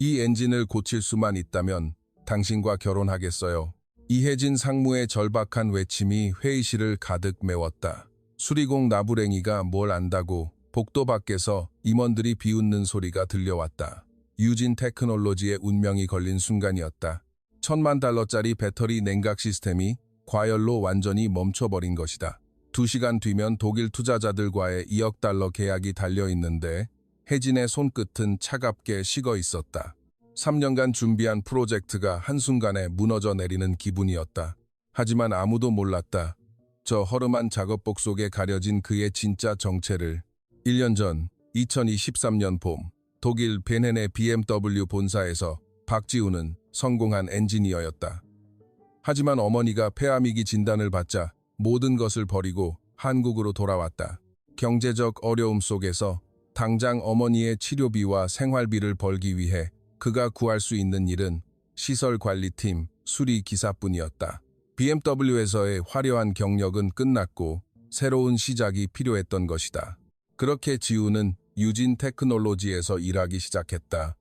이 엔진을 고칠 수만 있다면 당신과 결혼하겠어요. 이혜진 상무의 절박한 외침이 회의실을 가득 메웠다. 수리공 나부랭이가 뭘 안다고 복도 밖에서 임원들이 비웃는 소리가 들려왔다. 유진 테크놀로지의 운명이 걸린 순간이었다. $10,000,000짜리 배터리 냉각 시스템이 과열로 완전히 멈춰버린 것이다. 2시간 뒤면 독일 투자자들과의 $2억 계약이 달려있는데 혜진의 손끝은 차갑게 식어 있었다. 3년간 준비한 프로젝트가 한순간에 무너져 내리는 기분이었다. 하지만 아무도 몰랐다. 저 허름한 작업복 속에 가려진 그의 진짜 정체를. 1년 전 2023년 봄 독일 베넨의 BMW 본사에서 박지훈은 성공한 엔지니어였다. 하지만 어머니가 폐암위기 진단을 받자 모든 것을 버리고 한국으로 돌아왔다. 경제적 어려움 속에서 당장 어머니의 치료비와 생활비를 벌기 위해 그가 구할 수 있는 일은 시설관리팀 수리기사뿐이었다. BMW에서의 화려한 경력은 끝났고 새로운 시작이 필요했던 것이다. 그렇게 지훈은 유진 테크놀로지에서 일하기 시작했다.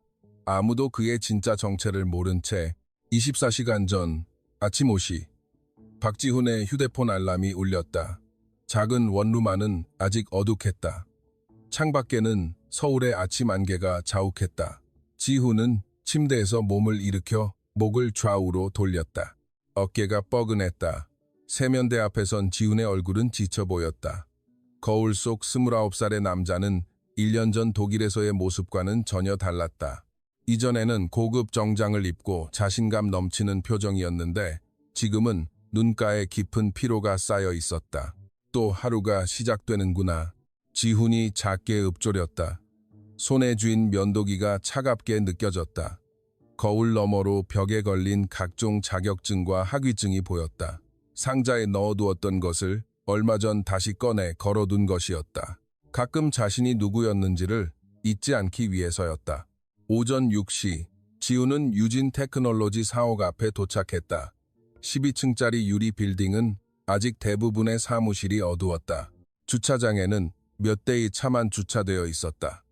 아무도 그의 진짜 정체를 모른 채 24시간 전 아침 5시 박지훈의 휴대폰 알람이 울렸다. 작은 원룸 안은 아직 어둑했다. 창밖에는 서울의 아침 안개가 자욱했다. 지훈은 침대에서 몸을 일으켜 목을 좌우로 돌렸다. 어깨가 뻐근했다. 세면대 앞에 선 지훈의 얼굴은 지쳐 보였다. 거울 속 29살의 남자는 1년 전 독일에서의 모습과는 전혀 달랐다. 이전에는 고급 정장을 입고 자신감 넘치는 표정이었는데 지금은 눈가에 깊은 피로가 쌓여 있었다. 또 하루가 시작되는구나. 지훈이 작게 읊조렸다. 손에 쥔 면도기가 차갑게 느껴졌다. 거울 너머로 벽에 걸린 각종 자격증과 학위증이 보였다. 상자에 넣어두었던 것을 얼마 전 다시 꺼내 걸어둔 것이었다. 가끔 자신이 누구였는지를 잊지 않기 위해서였다. 오전 6시, 지훈은 유진 테크놀로지 사옥 앞에 도착했다. 12층짜리 유리 빌딩은 아직 대부분의 사무실이 어두웠다. 주차장에는 몇 대의 차만 주차되어 있었다.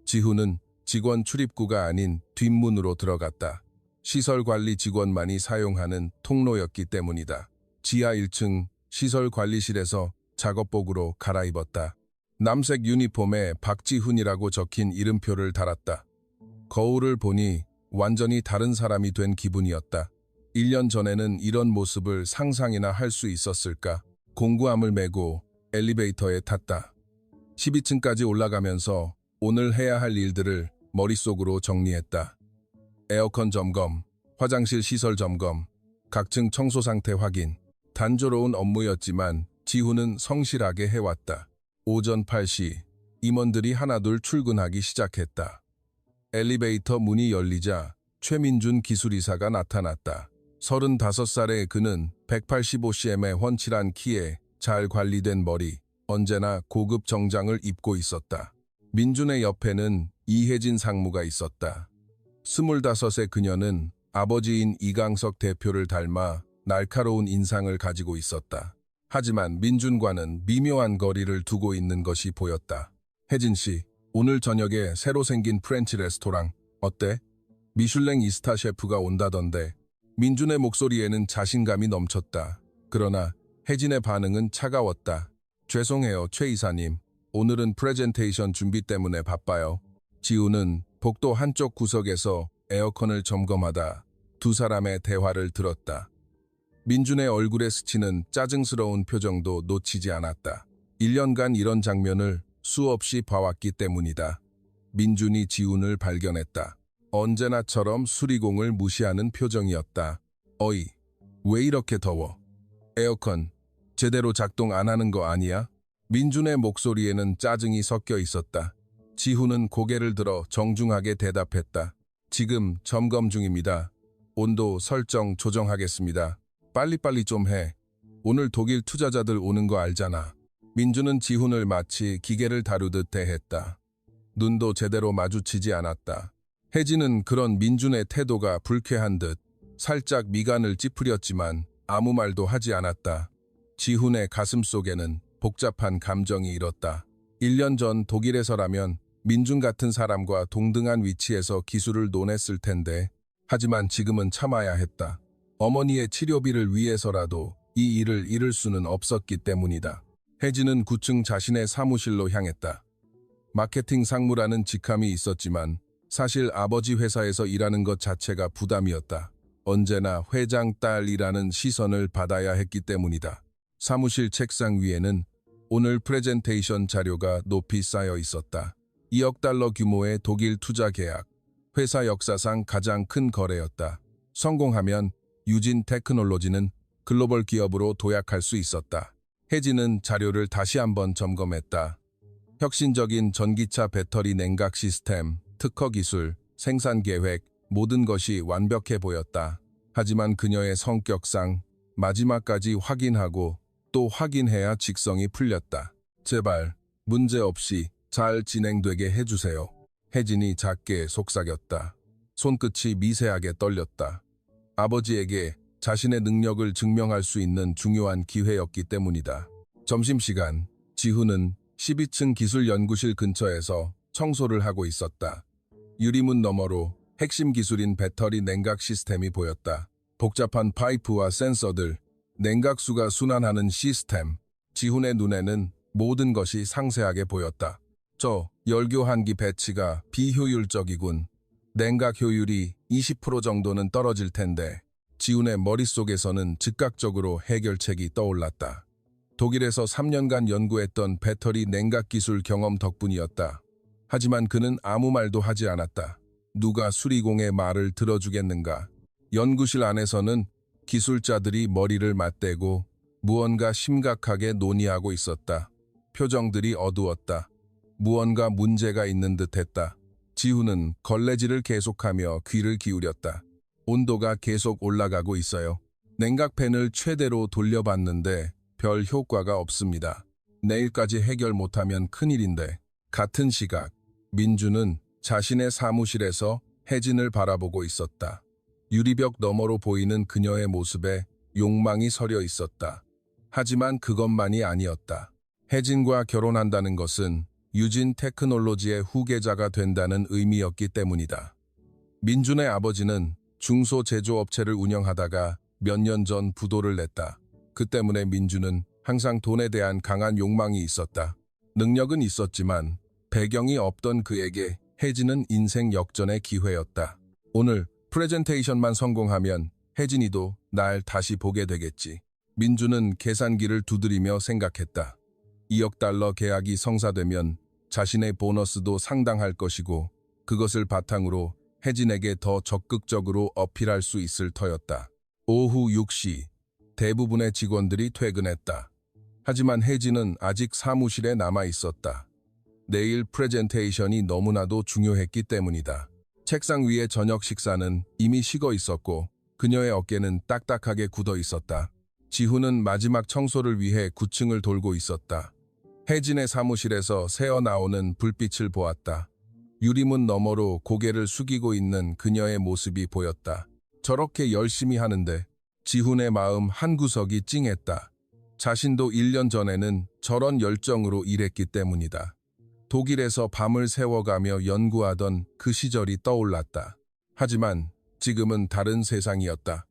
지훈은 직원 출입구가 아닌 뒷문으로 들어갔다. 시설관리 직원만이 사용하는 통로였기 때문이다. 지하 1층 시설관리실에서 작업복으로 갈아입었다. 남색 유니폼에 박지훈이라고 적힌 이름표를 달았다. 거울을 보니 완전히 다른 사람이 된 기분이었다. 1년 전에는 이런 모습을 상상이나 할 수 있었을까? 공구함을 메고 엘리베이터에 탔다. 12층까지 올라가면서 오늘 해야 할 일들을 머릿속으로 정리했다. 에어컨 점검, 화장실 시설 점검, 각층 청소 상태 확인. 단조로운 업무였지만 지훈은 성실하게 해왔다. 오전 8시, 임원들이 하나둘 출근하기 시작했다. 엘리베이터 문이 열리자 최민준 기술이사가 나타났다. 35살의 그는 185cm의 훤칠한 키에 잘 관리된 머리, 언제나 고급 정장을 입고 있었다. 민준의 옆에는 이혜진 상무가 있었다. 25의 그녀는 아버지인 이강석 대표를 닮아 날카로운 인상을 가지고 있었다. 하지만 민준과는 미묘한 거리를 두고 있는 것이 보였다. 혜진 씨, 오늘 저녁에 새로 생긴 프렌치 레스토랑 어때? 미슐랭 이스타 셰프가 온다던데. 민준의 목소리에는 자신감이 넘쳤다. 그러나 혜진의 반응은 차가웠다. 죄송해요, 최 이사님. 오늘은 프레젠테이션 준비 때문에 바빠요. 지훈은 복도 한쪽 구석에서 에어컨을 점검하다 두 사람의 대화를 들었다. 민준의 얼굴에 스치는 짜증스러운 표정도 놓치지 않았다. 1년간 이런 장면을 수없이 봐왔기 때문이다. 민준이 지훈을 발견했다. 언제나처럼 수리공을 무시하는 표정이었다. 어이, 왜 이렇게 더워? 에어컨 제대로 작동 안 하는 거 아니야? 민준의 목소리에는 짜증이 섞여 있었다. 지훈은 고개를 들어 정중하게 대답했다. 지금 점검 중입니다. 온도 설정 조정하겠습니다. 빨리빨리 좀 해. 오늘 독일 투자자들 오는 거 알잖아. 민준은 지훈을 마치 기계를 다루듯 대했다. 눈도 제대로 마주치지 않았다. 혜진은 그런 민준의 태도가 불쾌한 듯 살짝 미간을 찌푸렸지만 아무 말도 하지 않았다. 지훈의 가슴속에는 복잡한 감정이 일었다. 1년 전 독일에서라면 민준 같은 사람과 동등한 위치에서 기술을 논했을 텐데, 하지만 지금은 참아야 했다. 어머니의 치료비를 위해서라도 이 일을 잃을 수는 없었기 때문이다. 혜진은 9층 자신의 사무실로 향했다. 마케팅 상무라는 직함이 있었지만 사실 아버지 회사에서 일하는 것 자체가 부담이었다. 언제나 회장 딸이라는 시선을 받아야 했기 때문이다. 사무실 책상 위에는 오늘 프레젠테이션 자료가 높이 쌓여 있었다. 2억 달러 규모의 독일 투자 계약, 회사 역사상 가장 큰 거래였다. 성공하면 유진 테크놀로지는 글로벌 기업으로 도약할 수 있었다. 혜진은 자료를 다시 한번 점검했다. 혁신적인 전기차 배터리 냉각 시스템, 특허 기술, 생산 계획, 모든 것이 완벽해 보였다. 하지만 그녀의 성격상 마지막까지 확인하고 또 확인해야 직성이 풀렸다. 제발 문제 없이 잘 진행되게 해주세요. 혜진이 작게 속삭였다. 손끝이 미세하게 떨렸다. 아버지에게 자신의 능력을 증명할 수 있는 중요한 기회였기 때문이다. 점심시간, 지훈은 12층 기술연구실 근처에서 청소를 하고 있었다. 유리문 너머로 핵심 기술인 배터리 냉각 시스템이 보였다. 복잡한 파이프와 센서들, 냉각수가 순환하는 시스템, 지훈의 눈에는 모든 것이 상세하게 보였다. 저 열교환기 배치가 비효율적이군. 냉각 효율이 20% 정도는 떨어질 텐데. 지훈의 머릿속에서는 즉각적으로 해결책이 떠올랐다. 독일에서 3년간 연구했던 배터리 냉각 기술 경험 덕분이었다. 하지만 그는 아무 말도 하지 않았다. 누가 수리공의 말을 들어주겠는가? 연구실 안에서는 기술자들이 머리를 맞대고 무언가 심각하게 논의하고 있었다. 표정들이 어두웠다. 무언가 문제가 있는 듯했다. 지훈은 걸레질을 계속하며 귀를 기울였다. 온도가 계속 올라가고 있어요. 냉각팬을 최대로 돌려봤는데 별 효과가 없습니다. 내일까지 해결 못하면 큰일인데. 같은 시각, 민주는 자신의 사무실에서 혜진을 바라보고 있었다. 유리벽 너머로 보이는 그녀의 모습에 욕망이 서려 있었다. 하지만 그것만이 아니었다. 혜진과 결혼한다는 것은 유진 테크놀로지의 후계자가 된다는 의미였기 때문이다. 민준의 아버지는 중소제조업체를 운영하다가 몇 년 전 부도를 냈다. 그 때문에 민준은 항상 돈에 대한 강한 욕망이 있었다. 능력은 있었지만 배경이 없던 그에게 혜진은 인생 역전의 기회였다. 오늘 프레젠테이션만 성공하면 혜진이도 날 다시 보게 되겠지. 민준은 계산기를 두드리며 생각했다. 2억 달러 계약이 성사되면 자신의 보너스도 상당할 것이고 그것을 바탕으로 혜진에게 더 적극적으로 어필할 수 있을 터였다. 오후 6시, 대부분의 직원들이 퇴근했다. 하지만 혜진은 아직 사무실에 남아 있었다. 내일 프레젠테이션이 너무나도 중요했기 때문이다. 책상 위의 저녁 식사는 이미 식어 있었고 그녀의 어깨는 딱딱하게 굳어 있었다. 지훈은 마지막 청소를 위해 9층을 돌고 있었다. 혜진의 사무실에서 새어나오는 불빛을 보았다. 유리문 너머로 고개를 숙이고 있는 그녀의 모습이 보였다. 저렇게 열심히 하는데 지훈의 마음 한구석이 찡했다. 자신도 1년 전에는 저런 열정으로 일했기 때문이다. 독일에서 밤을 새워가며 연구하던 그 시절이 떠올랐다. 하지만 지금은 다른 세상이었다.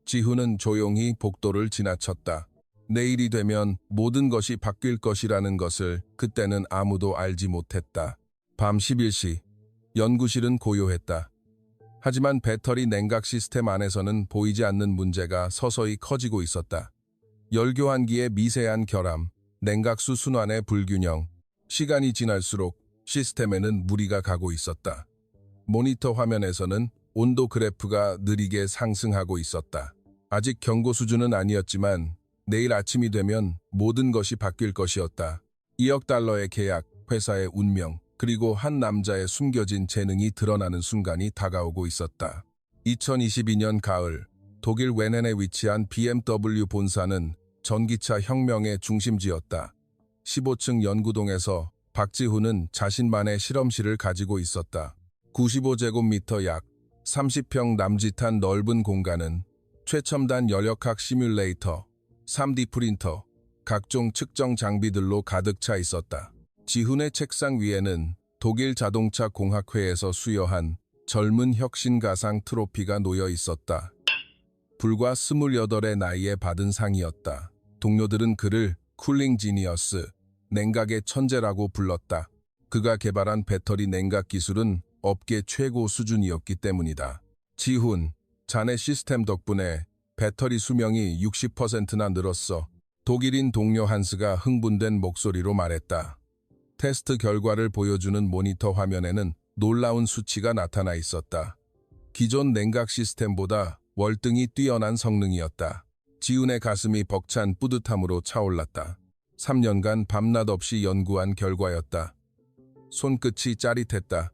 지훈은 조용히 복도를 지나쳤다. 내일이 되면 모든 것이 바뀔 것이라는 것을 그때는 아무도 알지 못했다. 밤 11시, 연구실은 고요했다. 하지만 배터리 냉각 시스템 안에서는 보이지 않는 문제가 서서히 커지고 있었다. 열교환기의 미세한 결함, 냉각수 순환의 불균형, 시간이 지날수록 시스템에는 무리가 가고 있었다. 모니터 화면에서는 온도 그래프가 느리게 상승하고 있었다. 아직 경고 수준은 아니었지만 내일 아침이 되면 모든 것이 바뀔 것이었다. 2억 달러의 계약, 회사의 운명, 그리고 한 남자의 숨겨진 재능이 드러나는 순간이 다가오고 있었다. 2022년 가을, 독일 웨넨에 위치한 BMW 본사는 전기차 혁명의 중심지였다. 15층 연구동에서 박지훈은 자신만의 실험실을 가지고 있었다. 95제곱미터 약 30평 남짓한 넓은 공간은 최첨단 열역학 시뮬레이터, 3D 프린터, 각종 측정 장비들로 가득 차 있었다. 지훈의 책상 위에는 독일 자동차 공학회에서 수여한 젊은 혁신가상 트로피가 놓여 있었다. 불과 28의 나이에 받은 상이었다. 동료들은 그를 쿨링 지니어스, 냉각의 천재라고 불렀다. 그가 개발한 배터리 냉각 기술은 업계 최고 수준이었기 때문이다. 지훈, 자네 시스템 덕분에 배터리 수명이 60%나 늘었어. 독일인 동료 한스가 흥분된 목소리로 말했다. 테스트 결과를 보여주는 모니터 화면에는 놀라운 수치가 나타나 있었다. 기존 냉각 시스템보다 월등히 뛰어난 성능이었다. 지훈의 가슴이 벅찬 뿌듯함으로 차올랐다. 3년간 밤낮 없이 연구한 결과였다. 손끝이 짜릿했다.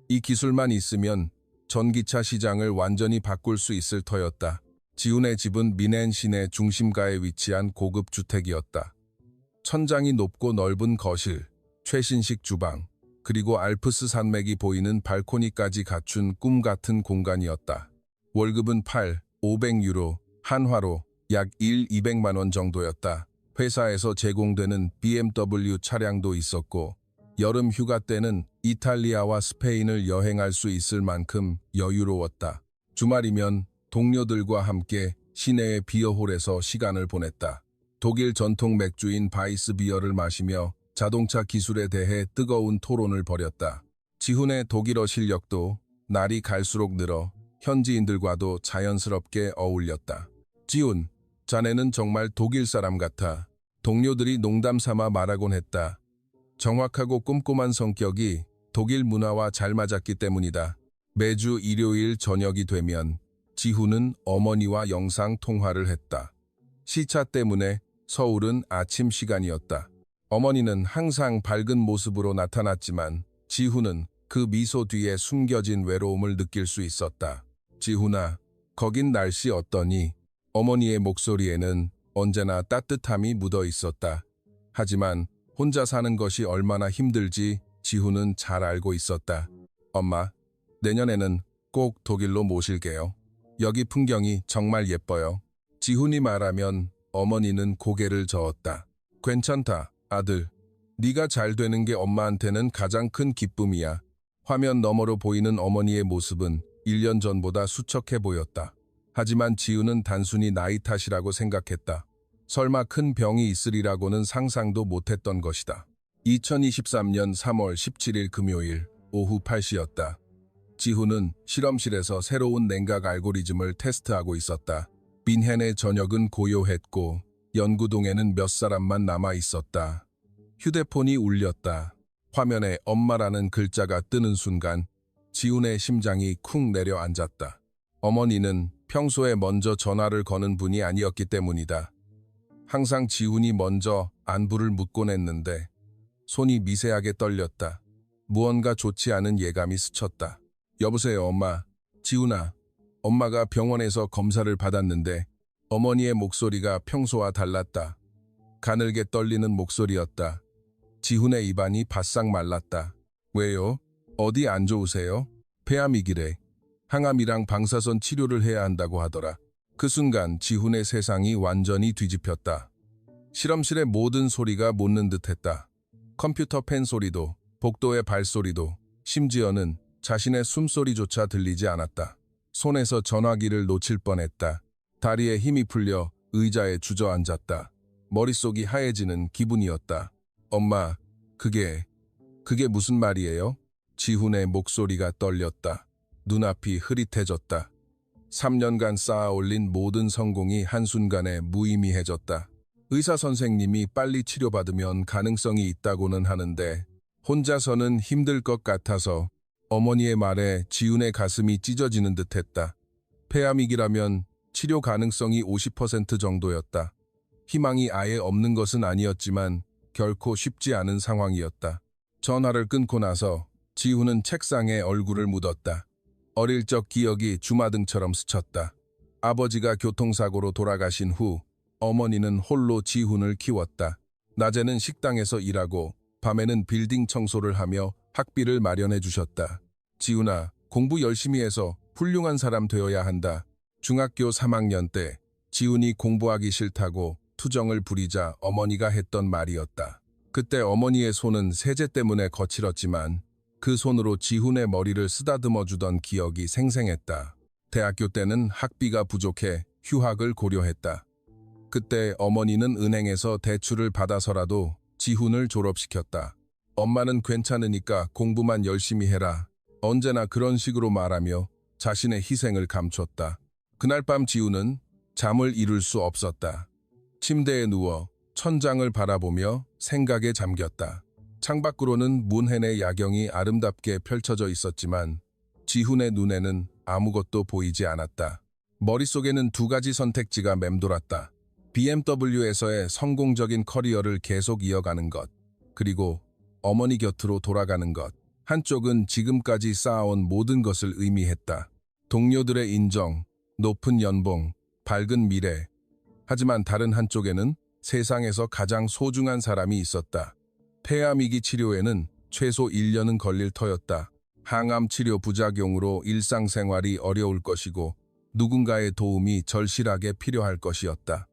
이 기술만 있으면 전기차 시장을 완전히 바꿀 수 있을 터였다. 지훈의 집은 미넨 시내 중심가에 위치한 고급 주택이었다. 천장이 높고 넓은 거실, 최신식 주방, 그리고 알프스 산맥이 보이는 발코니까지 갖춘 꿈 같은 공간이었다. 월급은 500유로, 한화로 약 200만 원 정도였다. 회사에서 제공되는 BMW 차량도 있었고 여름 휴가 때는 이탈리아와 스페인을 여행할 수 있을 만큼 여유로웠다. 주말이면 동료들과 함께 시내의 비어홀에서 시간을 보냈다. 독일 전통 맥주인 바이스 비어를 마시며 자동차 기술에 대해 뜨거운 토론을 벌였다. 지훈의 독일어 실력도 날이 갈수록 늘어 현지인들과도 자연스럽게 어울렸다. 지훈, 자네는 정말 독일 사람 같아. 동료들이 농담 삼아 말하곤 했다. 정확하고 꼼꼼한 성격이 독일 문화와 잘 맞았기 때문이다. 매주 일요일 저녁이 되면 지훈은 어머니와 영상 통화를 했다. 시차 때문에 서울은 아침 시간이었다. 어머니는 항상 밝은 모습으로 나타났지만 지훈은 그 미소 뒤에 숨겨진 외로움을 느낄 수 있었다. 지훈아, 거긴 날씨 어떠니? 어머니의 목소리에는 언제나 따뜻함이 묻어 있었다. 하지만 혼자 사는 것이 얼마나 힘들지 지훈은 잘 알고 있었다. 엄마, 내년에는 꼭 독일로 모실게요. 여기 풍경이 정말 예뻐요. 지훈이 말하면 어머니는 고개를 저었다. 괜찮다, 아들. 네가 잘 되는 게 엄마한테는 가장 큰 기쁨이야. 화면 너머로 보이는 어머니의 모습은 1년 전보다 수척해 보였다. 하지만 지훈은 단순히 나이 탓이라고 생각했다. 설마 큰 병이 있으리라고는 상상도 못했던 것이다. 2023년 3월 17일 금요일 오후 8시였다. 지훈은 실험실에서 새로운 냉각 알고리즘을 테스트하고 있었다. 민헨의 저녁은 고요했고 연구동에는 몇 사람만 남아 있었다. 휴대폰이 울렸다. 화면에 엄마라는 글자가 뜨는 순간 지훈의 심장이 쿵 내려앉았다. 어머니는 평소에 먼저 전화를 거는 분이 아니었기 때문이다. 항상 지훈이 먼저 안부를 묻곤 했는데 손이 미세하게 떨렸다. 무언가 좋지 않은 예감이 스쳤다. 여보세요, 엄마. 지훈아, 엄마가 병원에서 검사를 받았는데 어머니의 목소리가 평소와 달랐다. 가늘게 떨리는 목소리였다. 지훈의 입안이 바싹 말랐다. 왜요? 어디 안 좋으세요? 폐암이기래. 항암이랑 방사선 치료를 해야 한다고 하더라. 그 순간 지훈의 세상이 완전히 뒤집혔다. 실험실의 모든 소리가 멎는 듯했다. 컴퓨터 펜 소리도, 복도의 발소리도, 심지어는 자신의 숨소리조차 들리지 않았다. 손에서 전화기를 놓칠 뻔했다. 다리에 힘이 풀려 의자에 주저앉았다. 머릿속이 하얘지는 기분이었다. 엄마, 그게 무슨 말이에요? 지훈의 목소리가 떨렸다. 눈앞이 흐릿해졌다. 3년간 쌓아올린 모든 성공이 한순간에 무의미해졌다. 의사 선생님이 빨리 치료받으면 가능성이 있다고는 하는데 혼자서는 힘들 것 같아서 어머니의 말에 지훈의 가슴이 찢어지는 듯했다. 폐암이기라면 치료 가능성이 50% 정도였다. 희망이 아예 없는 것은 아니었지만 결코 쉽지 않은 상황이었다. 전화를 끊고 나서 지훈은 책상에 얼굴을 묻었다. 어릴 적 기억이 주마등처럼 스쳤다. 아버지가 교통사고로 돌아가신 후 어머니는 홀로 지훈을 키웠다. 낮에는 식당에서 일하고 밤에는 빌딩 청소를 하며 학비를 마련해 주셨다. 지훈아, 공부 열심히 해서 훌륭한 사람 되어야 한다. 중학교 3학년 때 지훈이 공부하기 싫다고 투정을 부리자 어머니가 했던 말이었다. 그때 어머니의 손은 세제 때문에 거칠었지만 그 손으로 지훈의 머리를 쓰다듬어 주던 기억이 생생했다. 대학교 때는 학비가 부족해 휴학을 고려했다. 그때 어머니는 은행에서 대출을 받아서라도 지훈을 졸업시켰다. 엄마는 괜찮으니까 공부만 열심히 해라. 언제나 그런 식으로 말하며 자신의 희생을 감췄다. 그날 밤 지훈은 잠을 이룰 수 없었다. 침대에 누워 천장을 바라보며 생각에 잠겼다. 창밖으로는 문hen의 야경이 아름답게 펼쳐져 있었지만 지훈의 눈에는 아무것도 보이지 않았다. 머릿속에는 두 가지 선택지가 맴돌았다. BMW에서의 성공적인 커리어를 계속 이어가는 것, 그리고 어머니 곁으로 돌아가는 것. 한쪽은 지금까지 쌓아온 모든 것을 의미했다. 동료들의 인정, 높은 연봉, 밝은 미래. 하지만 다른 한쪽에는 세상에서 가장 소중한 사람이 있었다. 폐암위기 치료에는 최소 1년은 걸릴 터였다. 항암 치료 부작용으로 일상생활이 어려울 것이고 누군가의 도움이 절실하게 필요할 것이었다.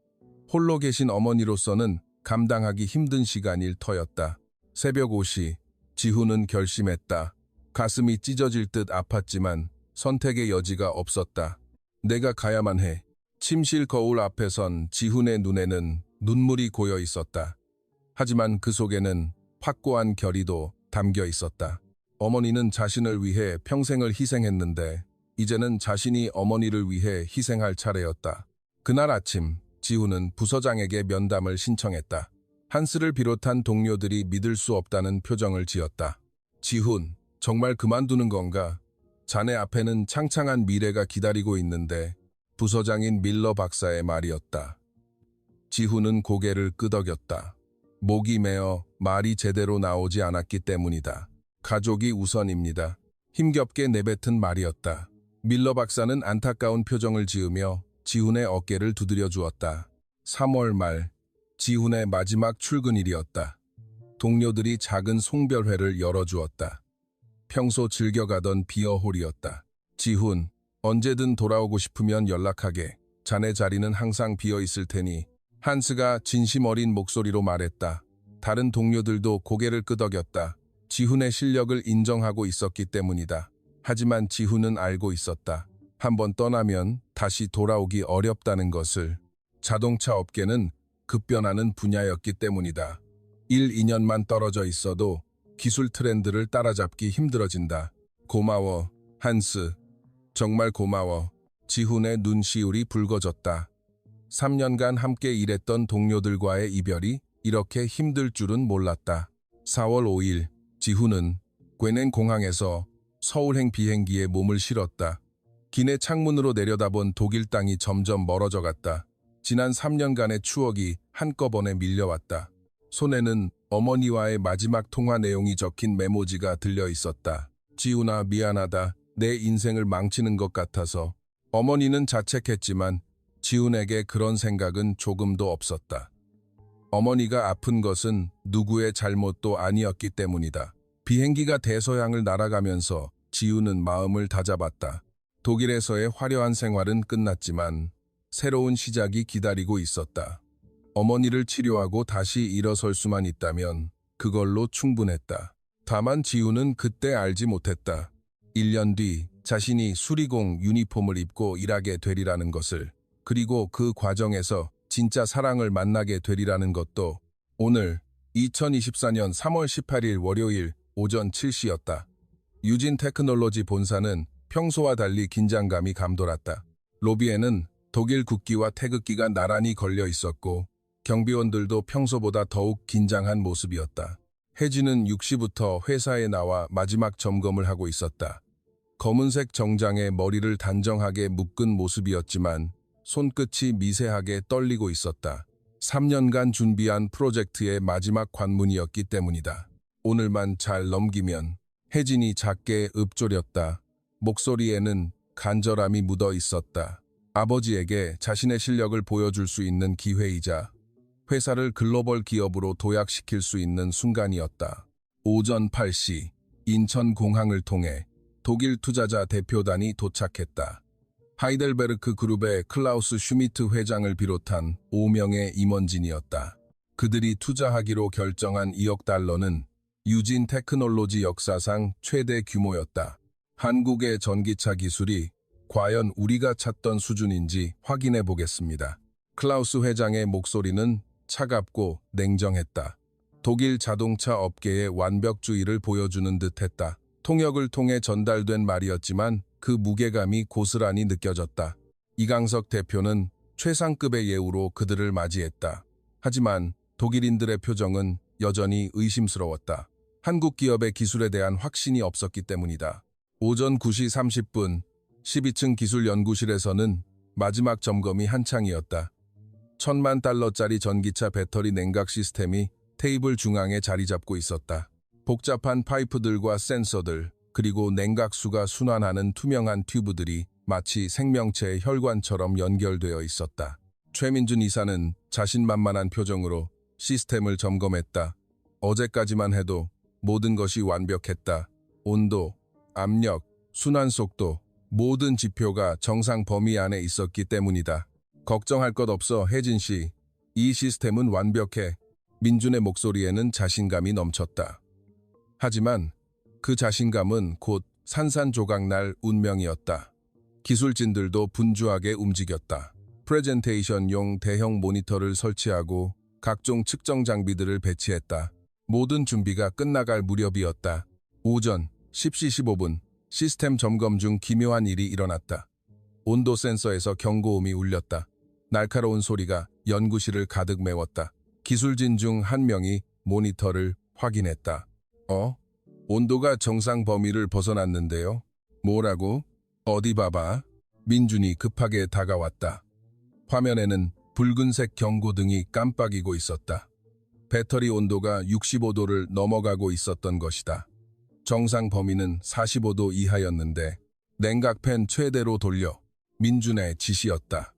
홀로 계신 어머니로서는 감당하기 힘든 시간일 터였다. 새벽 5시, 지훈은 결심했다. 가슴이 찢어질 듯 아팠지만 선택의 여지가 없었다. 내가 가야만 해. 침실 거울 앞에 선 지훈의 눈에는 눈물이 고여 있었다. 하지만 그 속에는 확고한 결의도 담겨 있었다. 어머니는 자신을 위해 평생을 희생했는데 이제는 자신이 어머니를 위해 희생할 차례였다. 그날 아침 지훈은 부서장에게 면담을 신청했다. 한스를 비롯한 동료들이 믿을 수 없다는 표정을 지었다. 지훈, 정말 그만두는 건가? 자네 앞에는 창창한 미래가 기다리고 있는데 부서장인 밀러 박사의 말이었다. 지훈은 고개를 끄덕였다. 목이 메어 말이 제대로 나오지 않았기 때문이다. 가족이 우선입니다. 힘겹게 내뱉은 말이었다. 밀러 박사는 안타까운 표정을 지으며 지훈의 어깨를 두드려 주었다. 3월 말, 지훈의 마지막 출근일이었다. 동료들이 작은 송별회를 열어주었다. 평소 즐겨가던 비어홀이었다. 지훈, 언제든 돌아오고 싶으면 연락하게. 자네 자리는 항상 비어있을 테니. 한스가 진심 어린 목소리로 말했다. 다른 동료들도 고개를 끄덕였다. 지훈의 실력을 인정하고 있었기 때문이다. 하지만 지훈은 알고 있었다. 한번 떠나면 다시 돌아오기 어렵다는 것을. 자동차 업계는 급변하는 분야였기 때문이다. 1, 2년만 떨어져 있어도 기술 트렌드를 따라잡기 힘들어진다. 고마워, 한스. 정말 고마워. 지훈의 눈시울이 붉어졌다. 3년간 함께 일했던 동료들과의 이별이 이렇게 힘들 줄은 몰랐다. 4월 5일, 지훈은 괴넨 공항에서 서울행 비행기에 몸을 실었다. 기내 창문으로 내려다본 독일 땅이 점점 멀어져 갔다. 지난 3년간의 추억이 한꺼번에 밀려왔다. 손에는 어머니와의 마지막 통화 내용이 적힌 메모지가 들려 있었다. 지훈아, 미안하다. 내 인생을 망치는 것 같아서. 어머니는 자책했지만 지훈에게 그런 생각은 조금도 없었다. 어머니가 아픈 것은 누구의 잘못도 아니었기 때문이다. 비행기가 대서양을 날아가면서 지훈은 마음을 다잡았다. 독일에서의 화려한 생활은 끝났지만 새로운 시작이 기다리고 있었다. 어머니를 치료하고 다시 일어설 수만 있다면 그걸로 충분했다. 다만 지훈은 그때 알지 못했다. 1년 뒤 자신이 수리공 유니폼을 입고 일하게 되리라는 것을, 그리고 그 과정에서 진짜 사랑을 만나게 되리라는 것도. 오늘 2024년 3월 18일 월요일 오전 7시였다. 유진 테크놀로지 본사는 평소와 달리 긴장감이 감돌았다. 로비에는 독일 국기와 태극기가 나란히 걸려 있었고 경비원들도 평소보다 더욱 긴장한 모습이었다. 혜진은 6시부터 회사에 나와 마지막 점검을 하고 있었다. 검은색 정장에 머리를 단정하게 묶은 모습이었지만 손끝이 미세하게 떨리고 있었다. 3년간 준비한 프로젝트의 마지막 관문이었기 때문이다. 오늘만 잘 넘기면. 혜진이 작게 읊조렸다. 목소리에는 간절함이 묻어 있었다. 아버지에게 자신의 실력을 보여줄 수 있는 기회이자 회사를 글로벌 기업으로 도약시킬 수 있는 순간이었다. 오전 8시 인천공항을 통해 독일 투자자 대표단이 도착했다. 하이델베르크 그룹의 클라우스 슈미트 회장을 비롯한 5명의 임원진이었다. 그들이 투자하기로 결정한 2억 달러는 유진 테크놀로지 역사상 최대 규모였다. 한국의 전기차 기술이 과연 우리가 찾던 수준인지 확인해 보겠습니다. 클라우스 회장의 목소리는 차갑고 냉정했다. 독일 자동차 업계의 완벽주의를 보여주는 듯했다. 통역을 통해 전달된 말이었지만 그 무게감이 고스란히 느껴졌다. 이강석 대표는 최상급의 예우로 그들을 맞이했다. 하지만 독일인들의 표정은 여전히 의심스러웠다. 한국 기업의 기술에 대한 확신이 없었기 때문이다. 오전 9시 30분 12층 기술연구실에서는 마지막 점검이 한창이었다. 1,000만 달러짜리 전기차 배터리 냉각 시스템이 테이블 중앙에 자리 잡고 있었다. 복잡한 파이프들과 센서들, 그리고 냉각수가 순환하는 투명한 튜브들이 마치 생명체의 혈관처럼 연결되어 있었다. 최민준 이사는 자신만만한 표정으로 시스템을 점검했다. 어제까지만 해도 모든 것이 완벽했다. 온도, 압력, 순환 속도, 모든 지표가 정상 범위 안에 있었기 때문이다. 걱정할 것 없어, 혜진 씨. 이 시스템은 완벽해. 민준의 목소리에는 자신감이 넘쳤다. 하지만 그 자신감은 곧 산산조각날 운명이었다. 기술진들도 분주하게 움직였다. 프레젠테이션용 대형 모니터를 설치하고 각종 측정 장비들을 배치했다. 모든 준비가 끝나갈 무렵이었다. 오전 10시 15분 시스템 점검 중 기묘한 일이 일어났다. 온도 센서에서 경고음이 울렸다. 날카로운 소리가 연구실을 가득 메웠다. 기술진 중 한 명이 모니터를 확인했다. 온도가 정상 범위를 벗어났는데요. 뭐라고? 어디 봐봐. 민준이 급하게 다가왔다. 화면에는 붉은색 경고등이 깜빡이고 있었다. 배터리 온도가 65도를 넘어가고 있었던 것이다. 정상 범위는 45도 이하였는데 냉각팬 최대로 돌려. 민준의 지시였다.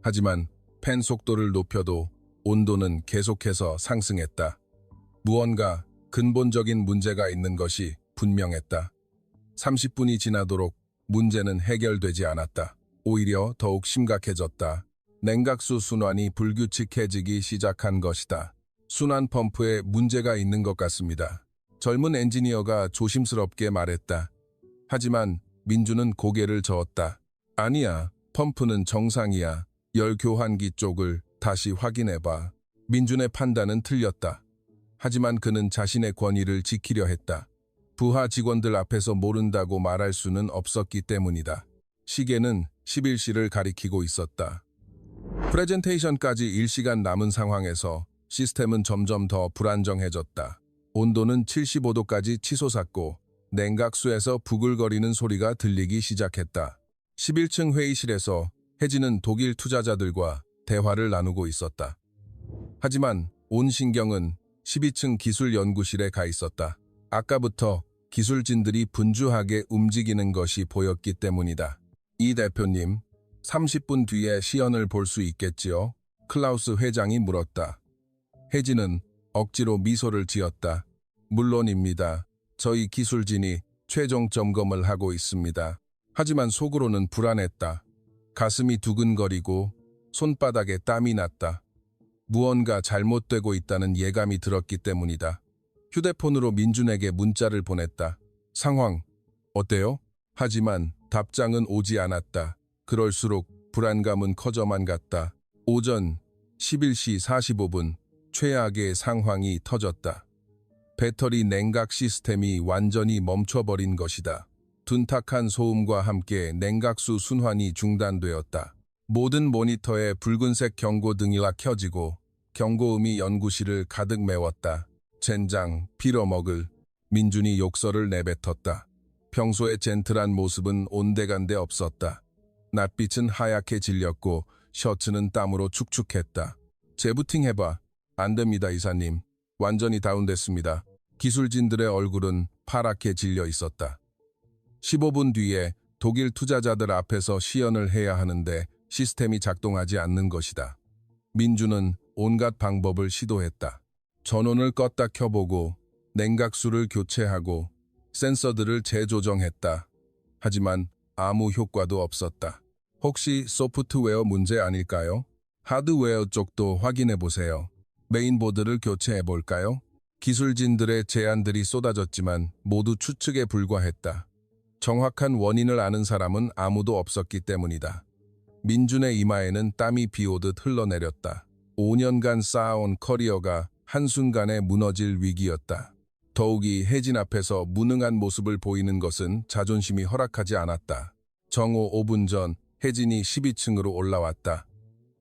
하지만 팬 속도를 높여도 온도는 계속해서 상승했다. 무언가 근본적인 문제가 있는 것이 분명했다. 30분이 지나도록 문제는 해결되지 않았다. 오히려 더욱 심각해졌다. 냉각수 순환이 불규칙해지기 시작한 것이다. 순환 펌프에 문제가 있는 것 같습니다. 젊은 엔지니어가 조심스럽게 말했다. 하지만 민준은 고개를 저었다. 아니야, 펌프는 정상이야. 열 교환기 쪽을 다시 확인해봐. 민준의 판단은 틀렸다. 하지만 그는 자신의 권위를 지키려 했다. 부하 직원들 앞에서 모른다고 말할 수는 없었기 때문이다. 시계는 11시를 가리키고 있었다. 프레젠테이션까지 1시간 남은 상황에서 시스템은 점점 더 불안정해졌다. 온도는 75도까지 치솟았고 냉각수에서 부글거리는 소리가 들리기 시작했다. 11층 회의실에서 혜진은 독일 투자자들과 대화를 나누고 있었다. 하지만 온 신경은 12층 기술연구실에 가 있었다. 아까부터 기술진들이 분주하게 움직이는 것이 보였기 때문이다. 이 대표님, 30분 뒤에 시연을 볼 수 있겠지요? 클라우스 회장이 물었다. 혜진은 억지로 미소를 지었다. 물론입니다. 저희 기술진이 최종 점검을 하고 있습니다. 하지만 속으로는 불안했다. 가슴이 두근거리고 손바닥에 땀이 났다. 무언가 잘못되고 있다는 예감이 들었기 때문이다. 휴대폰으로 민준에게 문자를 보냈다. 상황, 어때요? 하지만 답장은 오지 않았다. 그럴수록 불안감은 커져만 갔다. 오전 11시 45분 최악의 상황이 터졌다. 배터리 냉각 시스템이 완전히 멈춰버린 것이다. 둔탁한 소음과 함께 냉각수 순환이 중단되었다. 모든 모니터에 붉은색 경고등이 켜지고 경고음이 연구실을 가득 메웠다. 젠장, 빌어먹을. 민준이 욕설을 내뱉었다. 평소의 젠틀한 모습은 온데간데 없었다. 낯빛은 하얗게 질렸고 셔츠는 땀으로 축축했다. 재부팅 해봐. 안 됩니다, 이사님. 완전히 다운됐습니다. 기술진들의 얼굴은 파랗게 질려 있었다. 15분 뒤에 독일 투자자들 앞에서 시연을 해야 하는데 시스템이 작동하지 않는 것이다. 민준은 온갖 방법을 시도했다. 전원을 껐다 켜보고 냉각수를 교체하고 센서들을 재조정했다. 하지만 아무 효과도 없었다. 혹시 소프트웨어 문제 아닐까요? 하드웨어 쪽도 확인해 보세요. 메인보드를 교체해볼까요? 기술진들의 제안들이 쏟아졌지만 모두 추측에 불과했다. 정확한 원인을 아는 사람은 아무도 없었기 때문이다. 민준의 이마에는 땀이 비오듯 흘러내렸다. 5년간 쌓아온 커리어가 한순간에 무너질 위기였다. 더욱이 혜진 앞에서 무능한 모습을 보이는 것은 자존심이 허락하지 않았다. 정오 5분 전 혜진이 12층으로 올라왔다.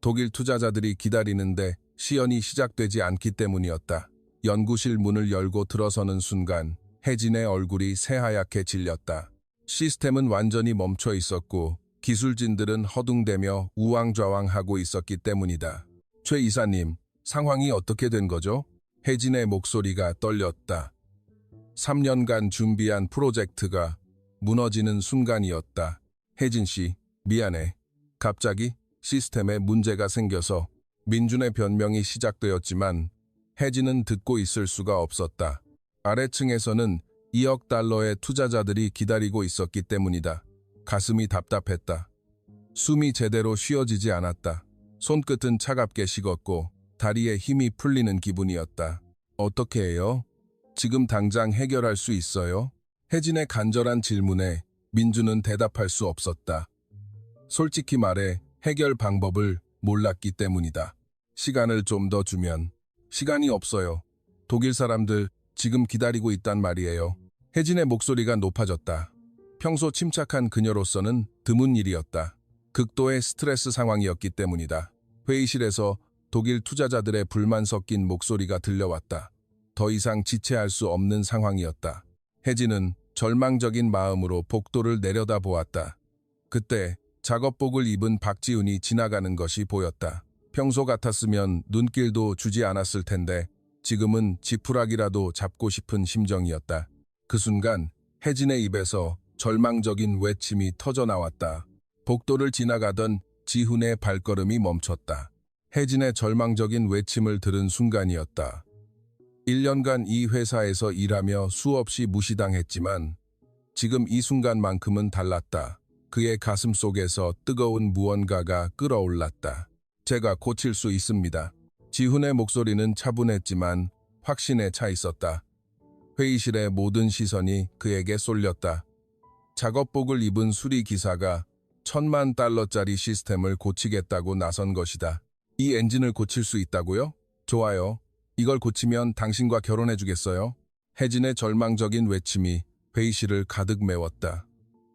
독일 투자자들이 기다리는데 시연이 시작되지 않기 때문이었다. 연구실 문을 열고 들어서는 순간 혜진의 얼굴이 새하얗게 질렸다. 시스템은 완전히 멈춰 있었고 기술진들은 허둥대며 우왕좌왕하고 있었기 때문이다. 최 이사님, 상황이 어떻게 된 거죠? 혜진의 목소리가 떨렸다. 3년간 준비한 프로젝트가 무너지는 순간이었다. 혜진 씨, 미안해. 갑자기 시스템에 문제가 생겨서 민준의 변명이 시작되었지만 혜진은 듣고 있을 수가 없었다. 아래층에서는 2억 달러의 투자자들이 기다리고 있었기 때문이다. 가슴이 답답했다. 숨이 제대로 쉬어지지 않았다. 손끝은 차갑게 식었고 다리에 힘이 풀리는 기분이었다. 어떻게 해요? 지금 당장 해결할 수 있어요? 혜진의 간절한 질문에 민준은 대답할 수 없었다. 솔직히 말해 해결 방법을 몰랐기 때문이다. 시간을 좀 더 주면. 시간이 없어요. 독일 사람들 지금 기다리고 있단 말이에요. 혜진의 목소리가 높아졌다. 평소 침착한 그녀로서는 드문 일이었다. 극도의 스트레스 상황이었기 때문이다. 회의실에서 독일 투자자들의 불만 섞인 목소리가 들려왔다. 더 이상 지체할 수 없는 상황이었다. 혜진은 절망적인 마음으로 복도를 내려다보았다. 그때 작업복을 입은 박지훈이 지나가는 것이 보였다. 평소 같았으면 눈길도 주지 않았을 텐데 지금은 지푸라기라도 잡고 싶은 심정이었다. 그 순간 혜진의 입에서 절망적인 외침이 터져나왔다. 복도를 지나가던 지훈의 발걸음이 멈췄다. 혜진의 절망적인 외침을 들은 순간이었다. 1년간 이 회사에서 일하며 수없이 무시당했지만 지금 이 순간만큼은 달랐다. 그의 가슴 속에서 뜨거운 무언가가 끓어올랐다. 제가 고칠 수 있습니다. 지훈의 목소리는 차분했지만 확신에 차 있었다. 회의실의 모든 시선이 그에게 쏠렸다. 작업복을 입은 수리기사가 1,000만 달러짜리 시스템을 고치겠다고 나선 것이다. 이 엔진을 고칠 수 있다고요? 좋아요. 이걸 고치면 당신과 결혼해주겠어요? 혜진의 절망적인 외침이 회의실을 가득 메웠다.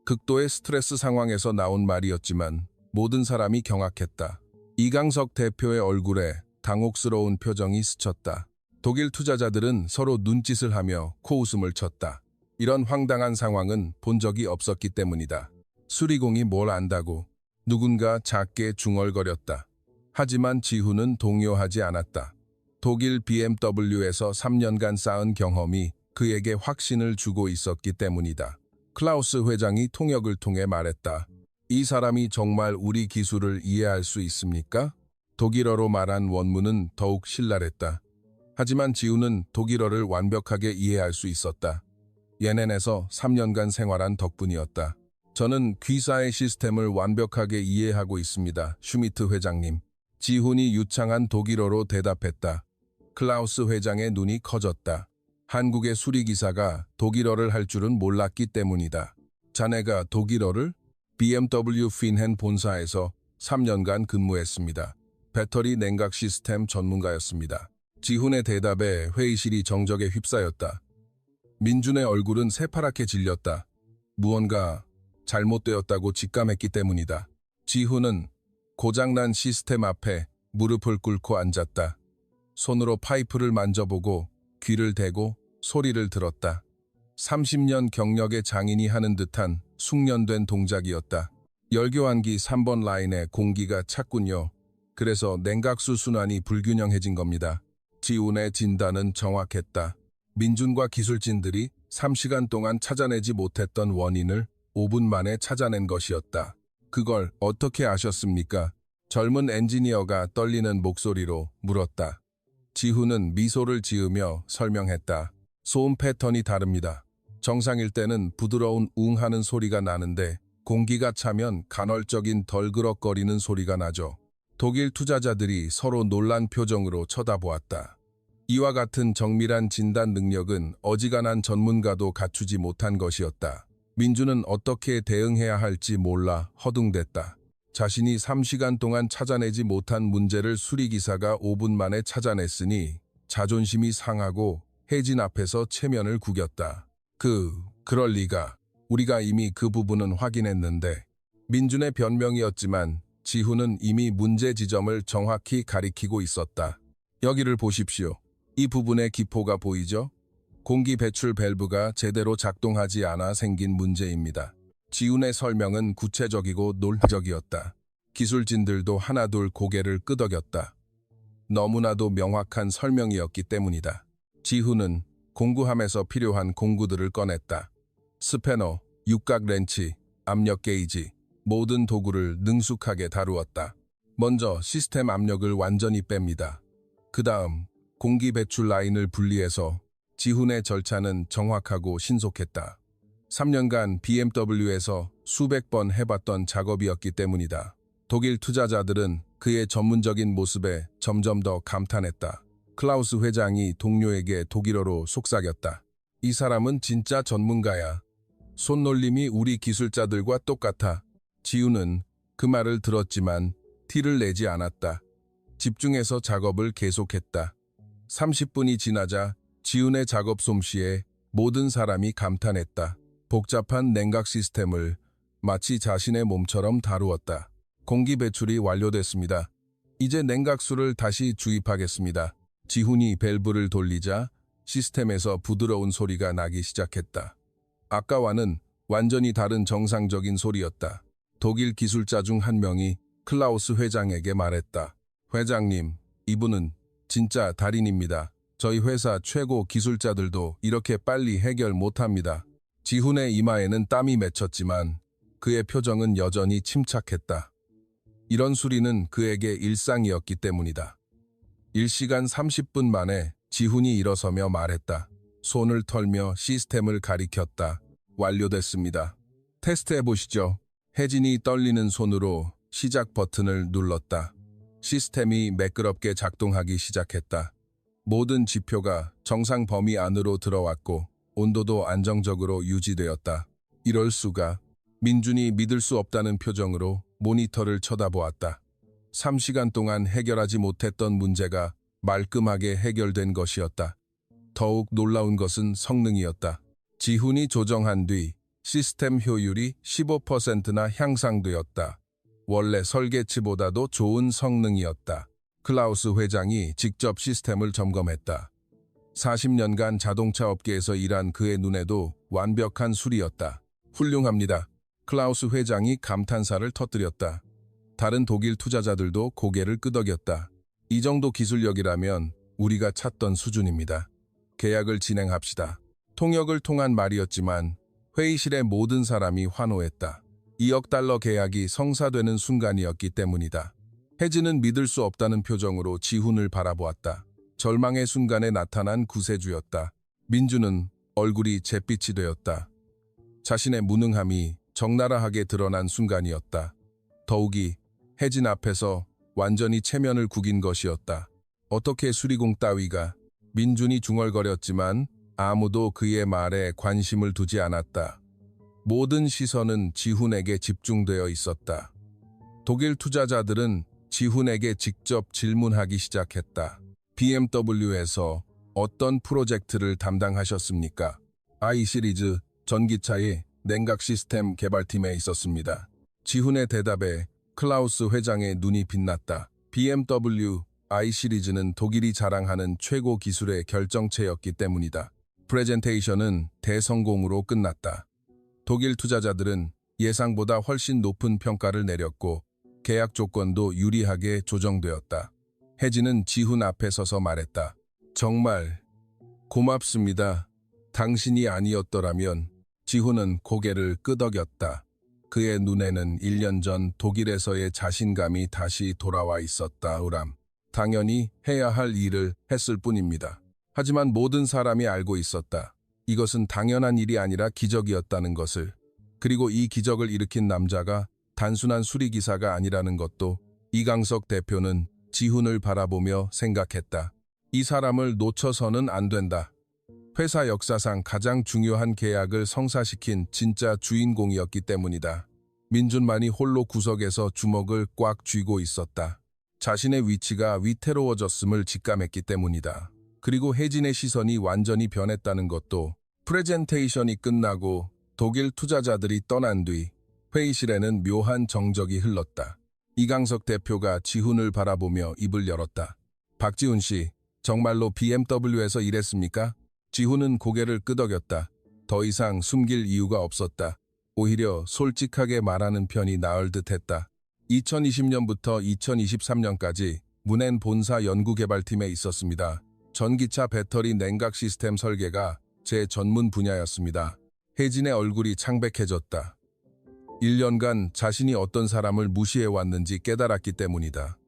극도의 스트레스 상황에서 나온 말이었지만 모든 사람이 경악했다. 이강석 대표의 얼굴에 당혹스러운 표정이 스쳤다. 독일 투자자들은 서로 눈짓을 하며 코웃음을 쳤다. 이런 황당한 상황은 본 적이 없었기 때문이다. 수리공이 뭘 안다고 누군가 작게 중얼거렸다. 하지만 지훈은 동요하지 않았다. 독일 BMW에서 3년간 쌓은 경험이 그에게 확신을 주고 있었기 때문이다. 클라우스 회장이 통역을 통해 말했다. 이 사람이 정말 우리 기술을 이해할 수 있습니까? 독일어로 말한 원문은 더욱 신랄했다. 하지만 지훈은 독일어를 완벽하게 이해할 수 있었다. 예넨에서 3년간 생활한 덕분이었다. 저는 귀사의 시스템을 완벽하게 이해하고 있습니다. 슈미트 회장님. 지훈이 유창한 독일어로 대답했다. 클라우스 회장의 눈이 커졌다. 한국의 수리기사가 독일어를 할 줄은 몰랐기 때문이다. 자네가 독일어를? BMW 핀헨 본사에서 3년간 근무했습니다. 배터리 냉각 시스템 전문가였습니다. 지훈의 대답에 회의실이 정적에 휩싸였다. 민준의 얼굴은 새파랗게 질렸다. 무언가 잘못되었다고 직감했기 때문이다. 지훈은 고장난 시스템 앞에 무릎을 꿇고 앉았다. 손으로 파이프를 만져보고 귀를 대고 소리를 들었다. 30년 경력의 장인이 하는 듯한 숙련된 동작이었다. 열교환기 3번 라인에 공기가 찼군요. 그래서 냉각수 순환이 불균형해진 겁니다. 지훈의 진단은 정확했다. 민준과 기술진들이 3시간 동안 찾아내지 못했던 원인을 5분 만에 찾아낸 것이었다. 그걸 어떻게 아셨습니까? 젊은 엔지니어가 떨리는 목소리로 물었다. 지훈은 미소를 지으며 설명했다. 소음 패턴이 다릅니다. 정상일 때는 부드러운 웅하는 소리가 나는데 공기가 차면 간헐적인 덜그럭거리는 소리가 나죠. 독일 투자자들이 서로 놀란 표정으로 쳐다보았다. 이와 같은 정밀한 진단 능력은 어지간한 전문가도 갖추지 못한 것이었다. 민주는 어떻게 대응해야 할지 몰라 허둥댔다. 자신이 3시간 동안 찾아내지 못한 문제를 수리기사가 5분 만에 찾아냈으니 자존심이 상하고 혜진 앞에서 체면을 구겼다. 그럴 리가. 우리가 이미 그 부분은 확인했는데. 민준의 변명이었지만 지훈은 이미 문제 지점을 정확히 가리키고 있었다. 여기를 보십시오. 이 부분의 기포가 보이죠? 공기 배출 밸브가 제대로 작동하지 않아 생긴 문제입니다. 지훈의 설명은 구체적이고 논리적이었다. 기술진들도 하나둘 고개를 끄덕였다. 너무나도 명확한 설명이었기 때문이다. 지훈은 공구함에서 필요한 공구들을 꺼냈다. 스패너, 육각 렌치, 압력 게이지, 모든 도구를 능숙하게 다루었다. 먼저 시스템 압력을 완전히 뺍니다. 그 다음 공기 배출 라인을 분리해서 지훈의 절차는 정확하고 신속했다. 3년간 BMW에서 수백 번 해봤던 작업이었기 때문이다. 독일 투자자들은 그의 전문적인 모습에 점점 더 감탄했다. 클라우스 회장이 동료에게 독일어로 속삭였다. 이 사람은 진짜 전문가야. 손놀림이 우리 기술자들과 똑같아. 지훈은 그 말을 들었지만 티를 내지 않았다. 집중해서 작업을 계속했다. 30분이 지나자 지훈의 작업 솜씨에 모든 사람이 감탄했다. 복잡한 냉각 시스템을 마치 자신의 몸처럼 다루었다. 공기 배출이 완료됐습니다. 이제 냉각수를 다시 주입하겠습니다. 지훈이 밸브를 돌리자 시스템에서 부드러운 소리가 나기 시작했다. 아까와는 완전히 다른 정상적인 소리였다. 독일 기술자 중 한 명이 클라우스 회장에게 말했다. 회장님, 이분은 진짜 달인입니다. 저희 회사 최고 기술자들도 이렇게 빨리 해결 못합니다. 지훈의 이마에는 땀이 맺혔지만 그의 표정은 여전히 침착했다. 이런 수리는 그에게 일상이었기 때문이다. 1시간 30분 만에 지훈이 일어서며 말했다. 손을 털며 시스템을 가리켰다. 완료됐습니다. 테스트해보시죠. 혜진이 떨리는 손으로 시작 버튼을 눌렀다. 시스템이 매끄럽게 작동하기 시작했다. 모든 지표가 정상 범위 안으로 들어왔고 온도도 안정적으로 유지되었다. 이럴 수가. 민준이 믿을 수 없다는 표정으로 모니터를 쳐다보았다. 3시간 동안 해결하지 못했던 문제가 말끔하게 해결된 것이었다. 더욱 놀라운 것은 성능이었다. 지훈이 조정한 뒤 시스템 효율이 15%나 향상되었다. 원래 설계치보다도 좋은 성능이었다. 클라우스 회장이 직접 시스템을 점검했다. 40년간 자동차 업계에서 일한 그의 눈에도 완벽한 수리였다. 훌륭합니다. 클라우스 회장이 감탄사를 터뜨렸다. 다른 독일 투자자들도 고개를 끄덕였다. 이 정도 기술력이라면 우리가 찾던 수준입니다. 계약을 진행합시다. 통역을 통한 말이었지만 회의실의 모든 사람이 환호했다. 2억 달러 계약이 성사되는 순간이었기 때문이다. 혜진은 믿을 수 없다는 표정으로 지훈을 바라보았다. 절망의 순간에 나타난 구세주였다. 민주는 얼굴이 잿빛이 되었다. 자신의 무능함이 적나라하게 드러난 순간이었다. 더욱이 혜진 앞에서 완전히 체면을 구긴 것이었다. 어떻게 수리공 따위가. 민준이 중얼거렸지만 아무도 그의 말에 관심을 두지 않았다. 모든 시선은 지훈에게 집중되어 있었다. 독일 투자자들은 지훈에게 직접 질문하기 시작했다. BMW에서 어떤 프로젝트를 담당하셨습니까? I 시리즈 전기차의 냉각 시스템 개발팀에 있었습니다. 지훈의 대답에 클라우스 회장의 눈이 빛났다. BMW I 시리즈는 독일이 자랑하는 최고 기술의 결정체였기 때문이다. 프레젠테이션은 대성공으로 끝났다. 독일 투자자들은 예상보다 훨씬 높은 평가를 내렸고 계약 조건도 유리하게 조정되었다. 혜진은 지훈 앞에 서서 말했다. 정말 고맙습니다. 당신이 아니었더라면. 지훈은 고개를 끄덕였다. 그의 눈에는 1년 전 독일에서의 자신감이 다시 돌아와 있었다. 우람. 당연히 해야 할 일을 했을 뿐입니다. 하지만 모든 사람이 알고 있었다. 이것은 당연한 일이 아니라 기적이었다는 것을. 그리고 이 기적을 일으킨 남자가 단순한 수리기사가 아니라는 것도. 이강석 대표는 지훈을 바라보며 생각했다. 이 사람을 놓쳐서는 안 된다. 회사 역사상 가장 중요한 계약을 성사시킨 진짜 주인공이었기 때문이다. 민준만이 홀로 구석에서 주먹을 꽉 쥐고 있었다. 자신의 위치가 위태로워졌음을 직감했기 때문이다. 그리고 혜진의 시선이 완전히 변했다는 것도 프레젠테이션이 끝나고 독일 투자자들이 떠난 뒤 회의실에는 묘한 정적이 흘렀다. 이강석 대표가 지훈을 바라보며 입을 열었다. 박지훈 씨, 정말로 BMW에서 일했습니까? 지훈은 고개를 끄덕였다. 더 이상 숨길 이유가 없었다. 오히려 솔직하게 말하는 편이 나을 듯했다. 2020년부터 2023년까지 문엔 본사 연구개발팀에 있었습니다. 전기차 배터리 냉각 시스템 설계가 제 전문 분야였습니다. 혜진의 얼굴이 창백해졌다. 1년간 자신이 어떤 사람을 무시해왔는지 깨달았기 때문이다.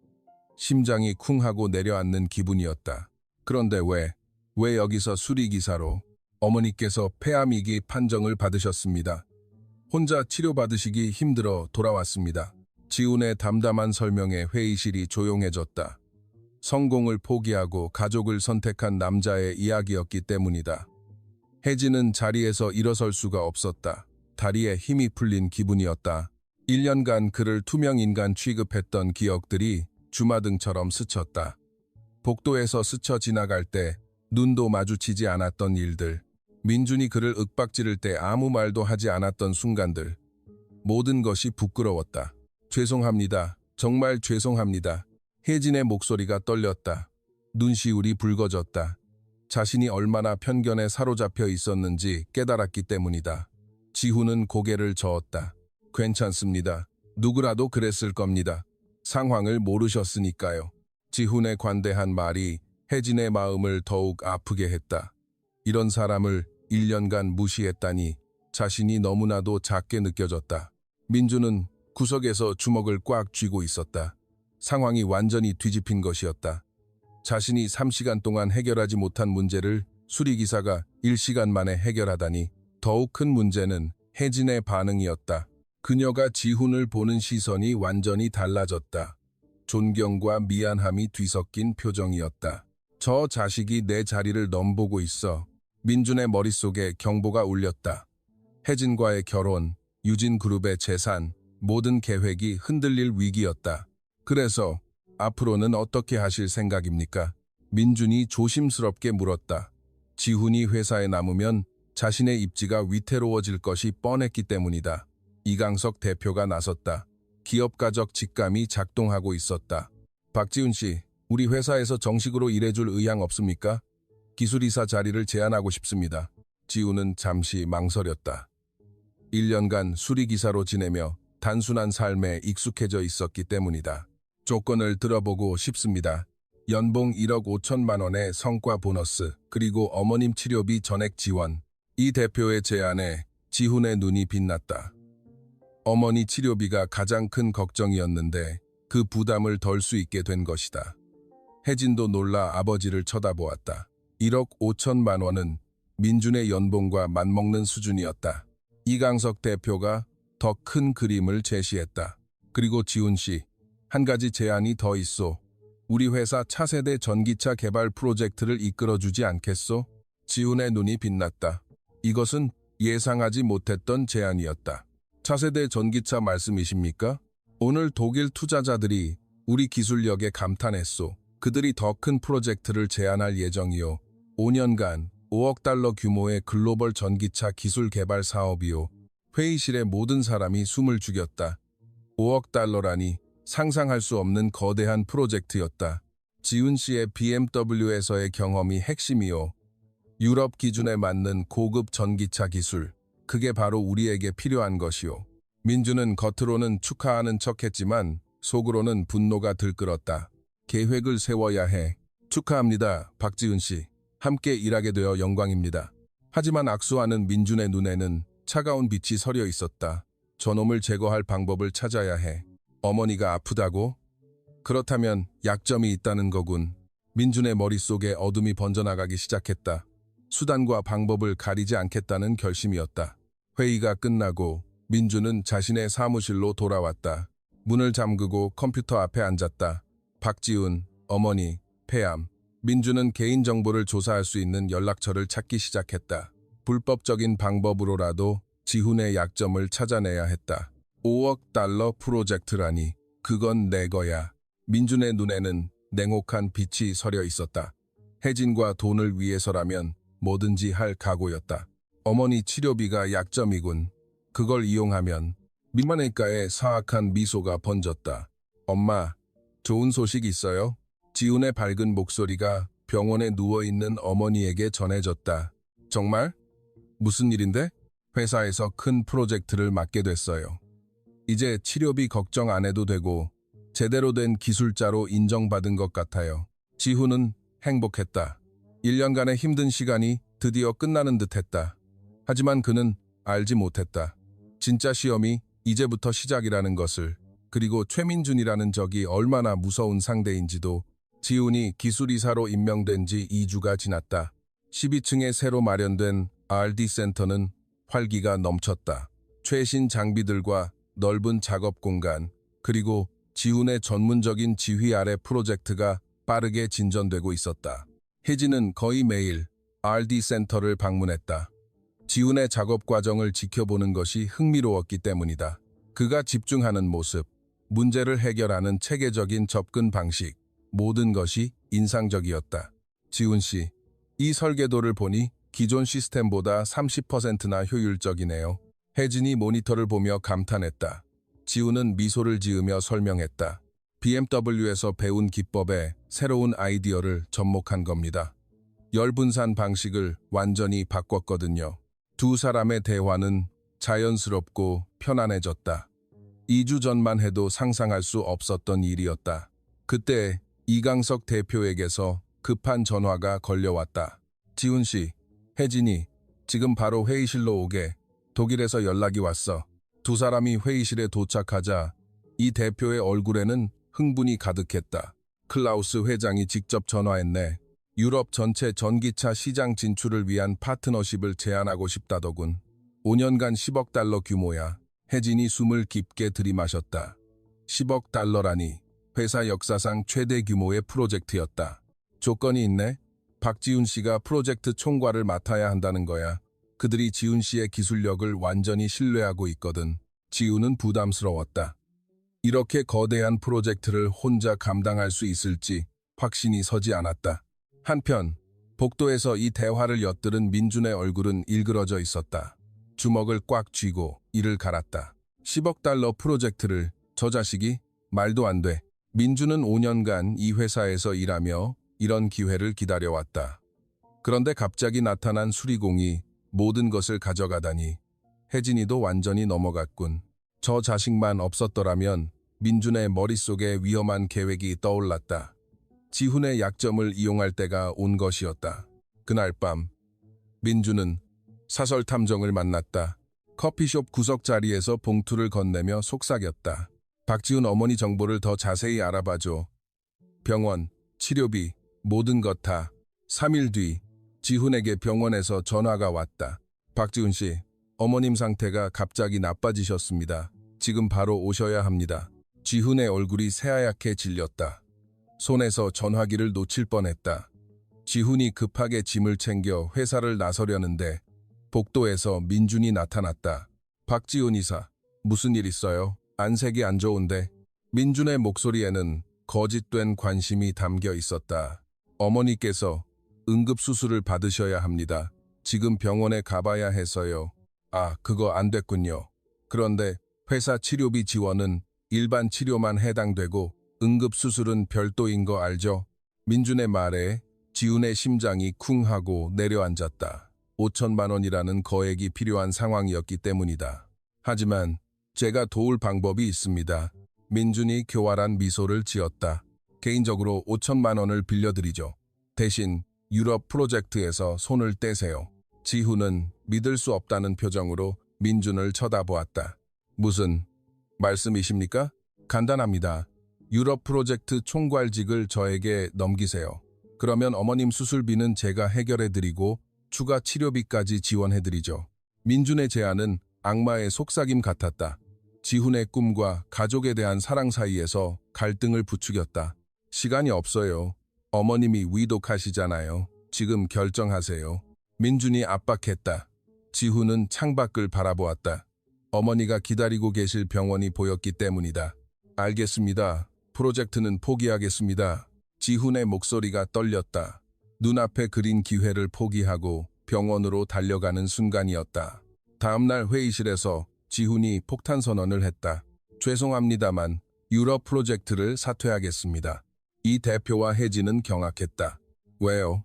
심장이 쿵하고 내려앉는 기분이었다. 그런데 왜 여기서 수리기사로? 어머니께서 폐암이기 판정을 받으셨습니다. 혼자 치료받으시기 힘들어 돌아왔습니다. 지훈의 담담한 설명에 회의실이 조용해졌다. 성공을 포기하고 가족을 선택한 남자의 이야기였기 때문이다. 혜진은 자리에서 일어설 수가 없었다. 다리에 힘이 풀린 기분이었다. 1년간 그를 투명인간 취급했던 기억들이 주마등처럼 스쳤다. 복도에서 스쳐 지나갈 때 눈도 마주치지 않았던 일들, 민준이 그를 윽박지를 때 아무 말도 하지 않았던 순간들, 모든 것이 부끄러웠다. 죄송합니다. 정말 죄송합니다. 혜진의 목소리가 떨렸다. 눈시울이 붉어졌다. 자신이 얼마나 편견에 사로잡혀 있었는지 깨달았기 때문이다. 지훈은 고개를 저었다. 괜찮습니다. 누구라도 그랬을 겁니다. 상황을 모르셨으니까요. 지훈의 관대한 말이 혜진의 마음을 더욱 아프게 했다. 이런 사람을 1년간 무시했다니 자신이 너무나도 작게 느껴졌다. 민준은 구석에서 주먹을 꽉 쥐고 있었다. 상황이 완전히 뒤집힌 것이었다. 자신이 3시간 동안 해결하지 못한 문제를 수리기사가 1시간 만에 해결하다니 더욱 큰 문제는 혜진의 반응이었다. 그녀가 지훈을 보는 시선이 완전히 달라졌다. 존경과 미안함이 뒤섞인 표정이었다. 저 자식이 내 자리를 넘보고 있어. 민준의 머릿속에 경보가 울렸다. 혜진과의 결혼, 유진그룹의 재산, 모든 계획이 흔들릴 위기였다. 그래서 앞으로는 어떻게 하실 생각입니까? 민준이 조심스럽게 물었다. 지훈이 회사에 남으면 자신의 입지가 위태로워질 것이 뻔했기 때문이다. 이강석 대표가 나섰다. 기업가적 직감이 작동하고 있었다. 박지훈 씨, 우리 회사에서 정식으로 일해줄 의향 없습니까? 기술이사 자리를 제안하고 싶습니다. 지훈은 잠시 망설였다. 1년간 수리기사로 지내며 단순한 삶에 익숙해져 있었기 때문이다. 조건을 들어보고 싶습니다. 연봉 1억 5천만 원의 성과 보너스, 그리고 어머님 치료비 전액 지원. 이 대표의 제안에 지훈의 눈이 빛났다. 어머니 치료비가 가장 큰 걱정이었는데 그 부담을 덜 수 있게 된 것이다. 혜진도 놀라 아버지를 쳐다보았다. 1억 5천만 원은 민준의 연봉과 맞먹는 수준이었다. 이강석 대표가 더 큰 그림을 제시했다. 그리고 지훈 씨, 한 가지 제안이 더 있소. 우리 회사 차세대 전기차 개발 프로젝트를 이끌어주지 않겠소? 지훈의 눈이 빛났다. 이것은 예상하지 못했던 제안이었다. 차세대 전기차 말씀이십니까? 오늘 독일 투자자들이 우리 기술력에 감탄했소. 그들이 더 큰 프로젝트를 제안할 예정이요. 5년간 5억 달러 규모의 글로벌 전기차 기술 개발 사업이요. 회의실의 모든 사람이 숨을 죽였다. 5억 달러라니 상상할 수 없는 거대한 프로젝트였다. 지훈 씨의 BMW에서의 경험이 핵심이요. 유럽 기준에 맞는 고급 전기차 기술. 그게 바로 우리에게 필요한 것이요. 민준은 겉으로는 축하하는 척했지만 속으로는 분노가 들끓었다. 계획을 세워야 해. 축하합니다, 박지훈 씨. 함께 일하게 되어 영광입니다. 하지만 악수하는 민준의 눈에는 차가운 빛이 서려 있었다. 저놈을 제거할 방법을 찾아야 해. 어머니가 아프다고? 그렇다면 약점이 있다는 거군. 민준의 머릿속에 어둠이 번져나가기 시작했다. 수단과 방법을 가리지 않겠다는 결심이었다. 회의가 끝나고 민준은 자신의 사무실로 돌아왔다. 문을 잠그고 컴퓨터 앞에 앉았다. 박지훈, 어머니, 폐암. 민주는 개인정보를 조사할 수 있는 연락처를 찾기 시작했다. 불법적인 방법으로라도 지훈의 약점을 찾아내야 했다. 5억 달러 프로젝트라니 그건 내 거야. 민준의 눈에는 냉혹한 빛이 서려 있었다. 혜진과 돈을 위해서라면 뭐든지 할 각오였다. 어머니 치료비가 약점이군. 그걸 이용하면 민만의가에 사악한 미소가 번졌다. 엄마, 좋은 소식 있어요? 지훈의 밝은 목소리가 병원에 누워있는 어머니에게 전해졌다. 정말? 무슨 일인데? 회사에서 큰 프로젝트를 맡게 됐어요. 이제 치료비 걱정 안 해도 되고 제대로 된 기술자로 인정받은 것 같아요. 지훈은 행복했다. 1년간의 힘든 시간이 드디어 끝나는 듯했다. 하지만 그는 알지 못했다. 진짜 시험이 이제부터 시작이라는 것을, 그리고 최민준이라는 적이 얼마나 무서운 상대인지도. 지훈이 기술이사로 임명된 지 2주가 지났다. 12층에 새로 마련된 R&D 센터는 활기가 넘쳤다. 최신 장비들과 넓은 작업 공간, 그리고 지훈의 전문적인 지휘 아래 프로젝트가 빠르게 진전되고 있었다. 혜진은 거의 매일 R&D 센터를 방문했다. 지훈의 작업 과정을 지켜보는 것이 흥미로웠기 때문이다. 그가 집중하는 모습, 문제를 해결하는 체계적인 접근 방식, 모든 것이 인상적이었다. 지훈 씨, 이 설계도를 보니 기존 시스템보다 30%나 효율적이네요. 혜진이 모니터를 보며 감탄했다. 지훈은 미소를 지으며 설명했다. BMW에서 배운 기법에 새로운 아이디어를 접목한 겁니다. 열분산 방식을 완전히 바꿨거든요. 두 사람의 대화는 자연스럽고 편안해졌다. 2주 전만 해도 상상할 수 없었던 일이었다. 그때 이강석 대표에게서 급한 전화가 걸려왔다. 지훈 씨, 혜진이 지금 바로 회의실로 오게. 독일에서 연락이 왔어. 두 사람이 회의실에 도착하자 이 대표의 얼굴에는 흥분이 가득했다. 클라우스 회장이 직접 전화했네. 유럽 전체 전기차 시장 진출을 위한 파트너십을 제안하고 싶다더군. 5년간 10억 달러 규모야. 혜진이 숨을 깊게 들이마셨다. 10억 달러라니 회사 역사상 최대 규모의 프로젝트였다. 조건이 있네. 박지훈 씨가 프로젝트 총괄을 맡아야 한다는 거야. 그들이 지훈 씨의 기술력을 완전히 신뢰하고 있거든. 지훈은 부담스러웠다. 이렇게 거대한 프로젝트를 혼자 감당할 수 있을지 확신이 서지 않았다. 한편 복도에서 이 대화를 엿들은 민준의 얼굴은 일그러져 있었다. 주먹을 꽉 쥐고 이를 갈았다. 10억 달러 프로젝트를 저 자식이? 말도 안 돼. 민준은 5년간 이 회사에서 일하며 이런 기회를 기다려왔다. 그런데 갑자기 나타난 수리공이 모든 것을 가져가다니. 혜진이도 완전히 넘어갔군. 저 자식만 없었더라면 민준의 머릿속에 위험한 계획이 떠올랐다. 지훈의 약점을 이용할 때가 온 것이었다. 그날 밤 민준은 사설 탐정을 만났다. 커피숍 구석 자리에서 봉투를 건네며 속삭였다. 박지훈 어머니 정보를 더 자세히 알아봐줘. 병원, 치료비, 모든 것 다. 3일 뒤 지훈에게 병원에서 전화가 왔다. 박지훈 씨, 어머님 상태가 갑자기 나빠지셨습니다. 지금 바로 오셔야 합니다. 지훈의 얼굴이 새하얗게 질렸다. 손에서 전화기를 놓칠 뻔했다. 지훈이 급하게 짐을 챙겨 회사를 나서려는데 복도에서 민준이 나타났다. 박지훈 이사, 무슨 일 있어요? 안색이 안 좋은데. 민준의 목소리에는 거짓된 관심이 담겨 있었다. 어머니께서 응급수술을 받으셔야 합니다. 지금 병원에 가봐야 해서요. 아, 그거 안 됐군요. 그런데 회사 치료비 지원은 일반 치료만 해당되고 응급수술은 별도인 거 알죠? 민준의 말에 지훈의 심장이 쿵 하고 내려앉았다. 5천만 원이라는 거액이 필요한 상황이었기 때문이다. 하지만 제가 도울 방법이 있습니다. 민준이 교활한 미소를 지었다. 개인적으로 5천만 원을 빌려드리죠. 대신 유럽 프로젝트에서 손을 떼세요. 지훈은 믿을 수 없다는 표정으로 민준을 쳐다보았다. 무슨 말씀이십니까? 간단합니다. 유럽 프로젝트 총괄직을 저에게 넘기세요. 그러면 어머님 수술비는 제가 해결해드리고 추가 치료비까지 지원해드리죠. 민준의 제안은 악마의 속삭임 같았다. 지훈의 꿈과 가족에 대한 사랑 사이에서 갈등을 부추겼다. 시간이 없어요. 어머님이 위독하시잖아요. 지금 결정하세요. 민준이 압박했다. 지훈은 창밖을 바라보았다. 어머니가 기다리고 계실 병원이 보였기 때문이다. 알겠습니다. 프로젝트는 포기하겠습니다. 지훈의 목소리가 떨렸다. 눈앞에 그린 기회를 포기하고 병원으로 달려가는 순간이었다. 다음날 회의실에서 지훈이 폭탄 선언을 했다. 죄송합니다만 유럽 프로젝트를 사퇴하겠습니다. 이 대표와 혜진은 경악했다. 왜요?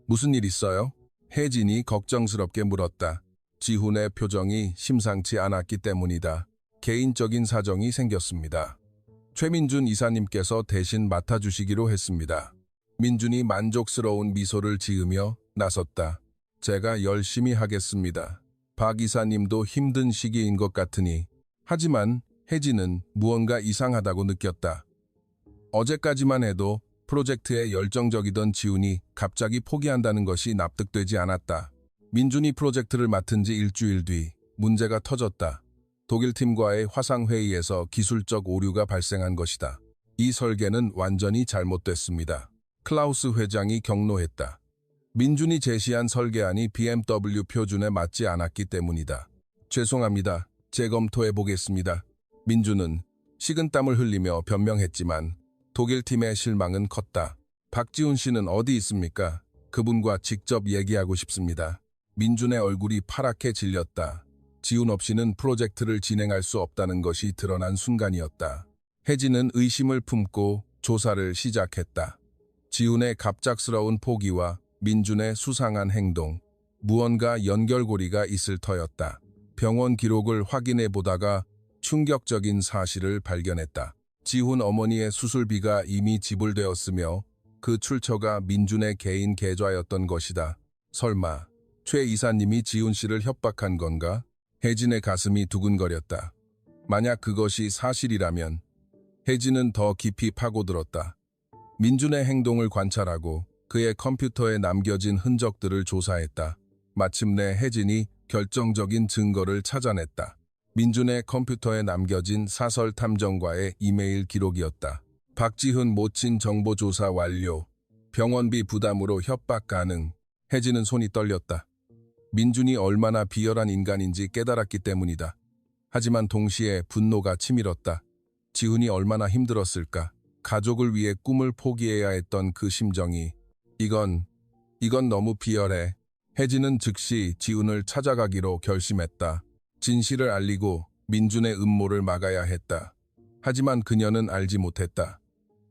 무슨 일 있어요? 혜진이 걱정스럽게 물었다. 지훈의 표정이 심상치 않았기 때문이다. 개인적인 사정이 생겼습니다. 최민준 이사님께서 대신 맡아주시기로 했습니다. 민준이 만족스러운 미소를 지으며 나섰다. 제가 열심히 하겠습니다. 박 이사님도 힘든 시기인 것 같으니. 하지만 혜진은 무언가 이상하다고 느꼈다. 어제까지만 해도 프로젝트에 열정적이던 지훈이 갑자기 포기한다는 것이 납득되지 않았다. 민준이 프로젝트를 맡은 지 일주일 뒤 문제가 터졌다. 독일팀과의 화상회의에서 기술적 오류가 발생한 것이다. 이 설계는 완전히 잘못됐습니다. 클라우스 회장이 경로했다. 민준이 제시한 설계안이 BMW 표준에 맞지 않았기 때문이다. 죄송합니다. 재검토해 보겠습니다. 민준은 식은땀을 흘리며 변명했지만 독일팀의 실망은 컸다. 박지훈 씨는 어디 있습니까? 그분과 직접 얘기하고 싶습니다. 민준의 얼굴이 파랗게 질렸다. 지훈 없이는 프로젝트를 진행할 수 없다는 것이 드러난 순간이었다. 혜진은 의심을 품고 조사를 시작했다. 지훈의 갑작스러운 포기와 민준의 수상한 행동, 무언가 연결고리가 있을 터였다. 병원 기록을 확인해 보다가 충격적인 사실을 발견했다. 지훈 어머니의 수술비가 이미 지불되었으며 그 출처가 민준의 개인 계좌였던 것이다. 설마 최 이사님이 지훈 씨를 협박한 건가? 혜진의 가슴이 두근거렸다. 만약 그것이 사실이라면 혜진은 더 깊이 파고들었다. 민준의 행동을 관찰하고 그의 컴퓨터에 남겨진 흔적들을 조사했다. 마침내 혜진이 결정적인 증거를 찾아냈다. 민준의 컴퓨터에 남겨진 사설 탐정과의 이메일 기록이었다. 박지훈 모친 정보조사 완료. 병원비 부담으로 협박 가능. 혜진은 손이 떨렸다. 민준이 얼마나 비열한 인간인지 깨달았기 때문이다. 하지만 동시에 분노가 치밀었다. 지훈이 얼마나 힘들었을까. 가족을 위해 꿈을 포기해야 했던 그 심정이. 이건 너무 비열해. 혜진은 즉시 지훈을 찾아가기로 결심했다. 진실을 알리고 민준의 음모를 막아야 했다. 하지만 그녀는 알지 못했다.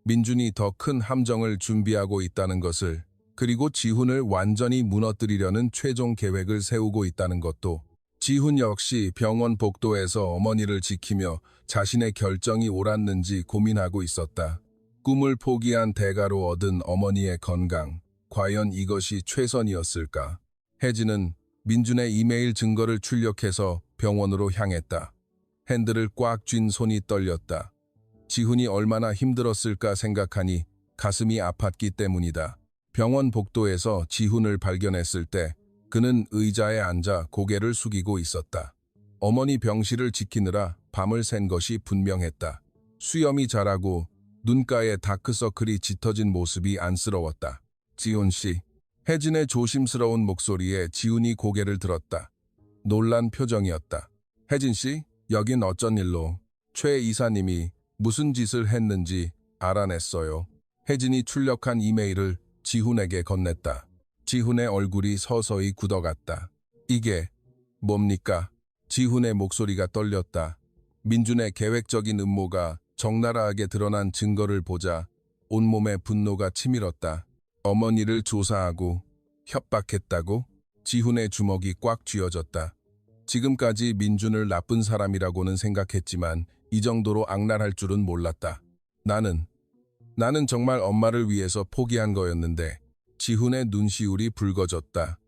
민준이 더 큰 함정을 준비하고 있다는 것을, 그리고 지훈을 완전히 무너뜨리려는 최종 계획을 세우고 있다는 것도. 지훈 역시 병원 복도에서 어머니를 지키며 자신의 결정이 옳았는지 고민하고 있었다. 꿈을 포기한 대가로 얻은 어머니의 건강, 과연 이것이 최선이었을까? 혜진은 민준의 이메일 증거를 출력해서 병원으로 향했다. 핸들을 꽉 쥔 손이 떨렸다. 지훈이 얼마나 힘들었을까 생각하니 가슴이 아팠기 때문이다. 병원 복도에서 지훈을 발견했을 때 그는 의자에 앉아 고개를 숙이고 있었다. 어머니 병실을 지키느라 밤을 샌 것이 분명했다. 수염이 자라고 눈가에 다크서클이 짙어진 모습이 안쓰러웠다. 지훈 씨. 혜진의 조심스러운 목소리에 지훈이 고개를 들었다. 놀란 표정이었다. 혜진 씨, 여긴 어쩐 일로? 최 이사님이 무슨 짓을 했는지 알아냈어요. 혜진이 출력한 이메일을 지훈에게 건넸다. 지훈의 얼굴이 서서히 굳어갔다. 이게 뭡니까? 지훈의 목소리가 떨렸다. 민준의 계획적인 음모가 적나라하게 드러난 증거를 보자 온몸에 분노가 치밀었다. 어머니를 조사하고 협박했다고? 지훈의 주먹이 꽉 쥐어졌다. 지금까지 민준을 나쁜 사람이라고는 생각했지만 이 정도로 악랄할 줄은 몰랐다. 나는 정말 엄마를 위해서 포기한 거였는데. 지훈의 눈시울이 붉어졌다.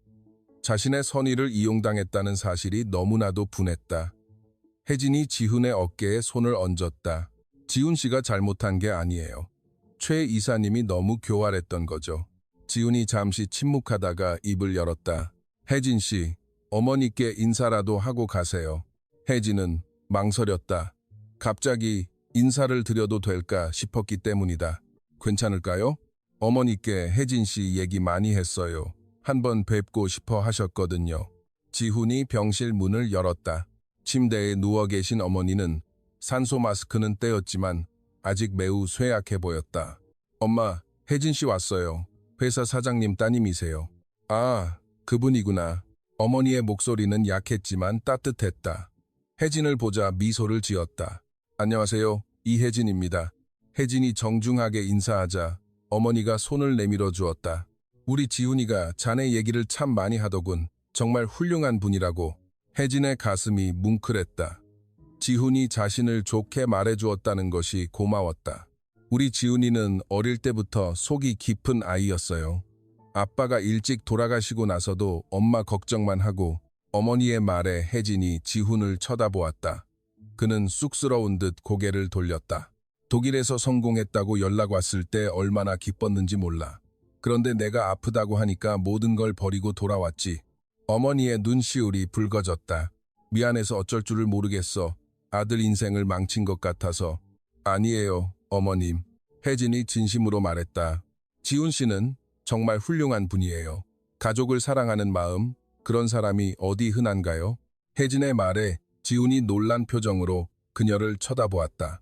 자신의 선의를 이용당했다는 사실이 너무나도 분했다. 혜진이 지훈의 어깨에 손을 얹었다. 지훈 씨가 잘못한 게 아니에요. 최 이사님이 너무 교활했던 거죠. 지훈이 잠시 침묵하다가 입을 열었다. 혜진 씨, 어머니께 인사라도 하고 가세요. 혜진은 망설였다. 갑자기 인사를 드려도 될까 싶었기 때문이다. 괜찮을까요? 어머니께 혜진 씨 얘기 많이 했어요. 한번 뵙고 싶어 하셨거든요. 지훈이 병실 문을 열었다. 침대에 누워 계신 어머니는 산소 마스크는 떼었지만 아직 매우 쇠약해 보였다. 엄마, 혜진 씨 왔어요. 회사 사장님 따님이세요. 아, 그분이구나. 어머니의 목소리는 약했지만 따뜻했다. 혜진을 보자 미소를 지었다. 안녕하세요. 이혜진입니다. 혜진이 정중하게 인사하자 어머니가 손을 내밀어 주었다. 우리 지훈이가 자네 얘기를 참 많이 하더군. 정말 훌륭한 분이라고. 혜진의 가슴이 뭉클했다. 지훈이 자신을 좋게 말해주었다는 것이 고마웠다. 우리 지훈이는 어릴 때부터 속이 깊은 아이였어요. 아빠가 일찍 돌아가시고 나서도 엄마 걱정만 하고 어머니의 말에 혜진이 지훈을 쳐다보았다. 그는 쑥스러운 듯 고개를 돌렸다. 독일에서 성공했다고 연락 왔을 때 얼마나 기뻤는지 몰라. 그런데 내가 아프다고 하니까 모든 걸 버리고 돌아왔지. 어머니의 눈시울이 붉어졌다. 미안해서 어쩔 줄을 모르겠어. 아들 인생을 망친 것 같아서. 아니에요, 어머님. 혜진이 진심으로 말했다. 지훈 씨는 정말 훌륭한 분이에요. 가족을 사랑하는 마음, 그런 사람이 어디 흔한가요? 혜진의 말에 지훈이 놀란 표정으로 그녀를 쳐다보았다.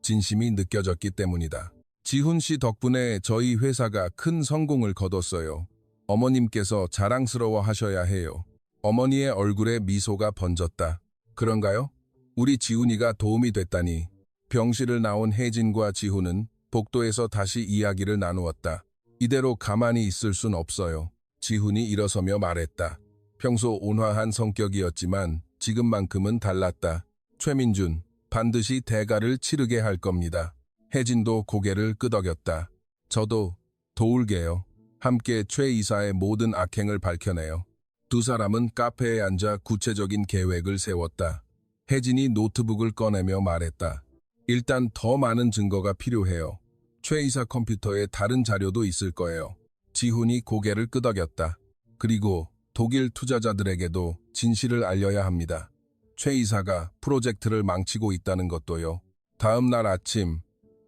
진심이 느껴졌기 때문이다. 지훈 씨 덕분에 저희 회사가 큰 성공을 거뒀어요. 어머님께서 자랑스러워 하셔야 해요. 어머니의 얼굴에 미소가 번졌다. 그런가요? 우리 지훈이가 도움이 됐다니. 병실을 나온 혜진과 지훈은 복도에서 다시 이야기를 나누었다. 이대로 가만히 있을 순 없어요. 지훈이 일어서며 말했다. 평소 온화한 성격이었지만 지금만큼은 달랐다. 최민준, 반드시 대가를 치르게 할 겁니다. 혜진도 고개를 끄덕였다. 저도 도울게요. 함께 최 이사의 모든 악행을 밝혀내요. 두 사람은 카페에 앉아 구체적인 계획을 세웠다. 혜진이 노트북을 꺼내며 말했다. 일단 더 많은 증거가 필요해요. 최 이사 컴퓨터에 다른 자료도 있을 거예요. 지훈이 고개를 끄덕였다. 그리고 독일 투자자들에게도 진실을 알려야 합니다. 최 이사가 프로젝트를 망치고 있다는 것도요. 다음 날 아침,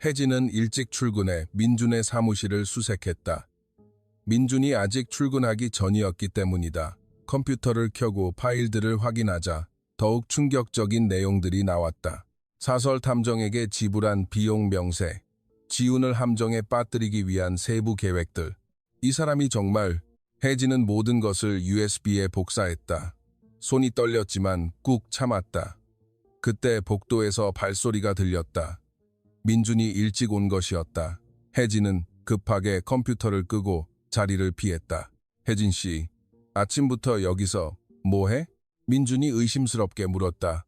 혜진은 일찍 출근해 민준의 사무실을 수색했다. 민준이 아직 출근하기 전이었기 때문이다. 컴퓨터를 켜고 파일들을 확인하자 더욱 충격적인 내용들이 나왔다. 사설 탐정에게 지불한 비용 명세, 지훈을 함정에 빠뜨리기 위한 세부 계획들. 이 사람이 정말. 혜진은 모든 것을 USB에 복사했다. 손이 떨렸지만 꾹 참았다. 그때 복도에서 발소리가 들렸다. 민준이 일찍 온 것이었다. 혜진은 급하게 컴퓨터를 끄고 자리를 피했다. 혜진 씨, 아침부터 여기서 뭐해? 민준이 의심스럽게 물었다.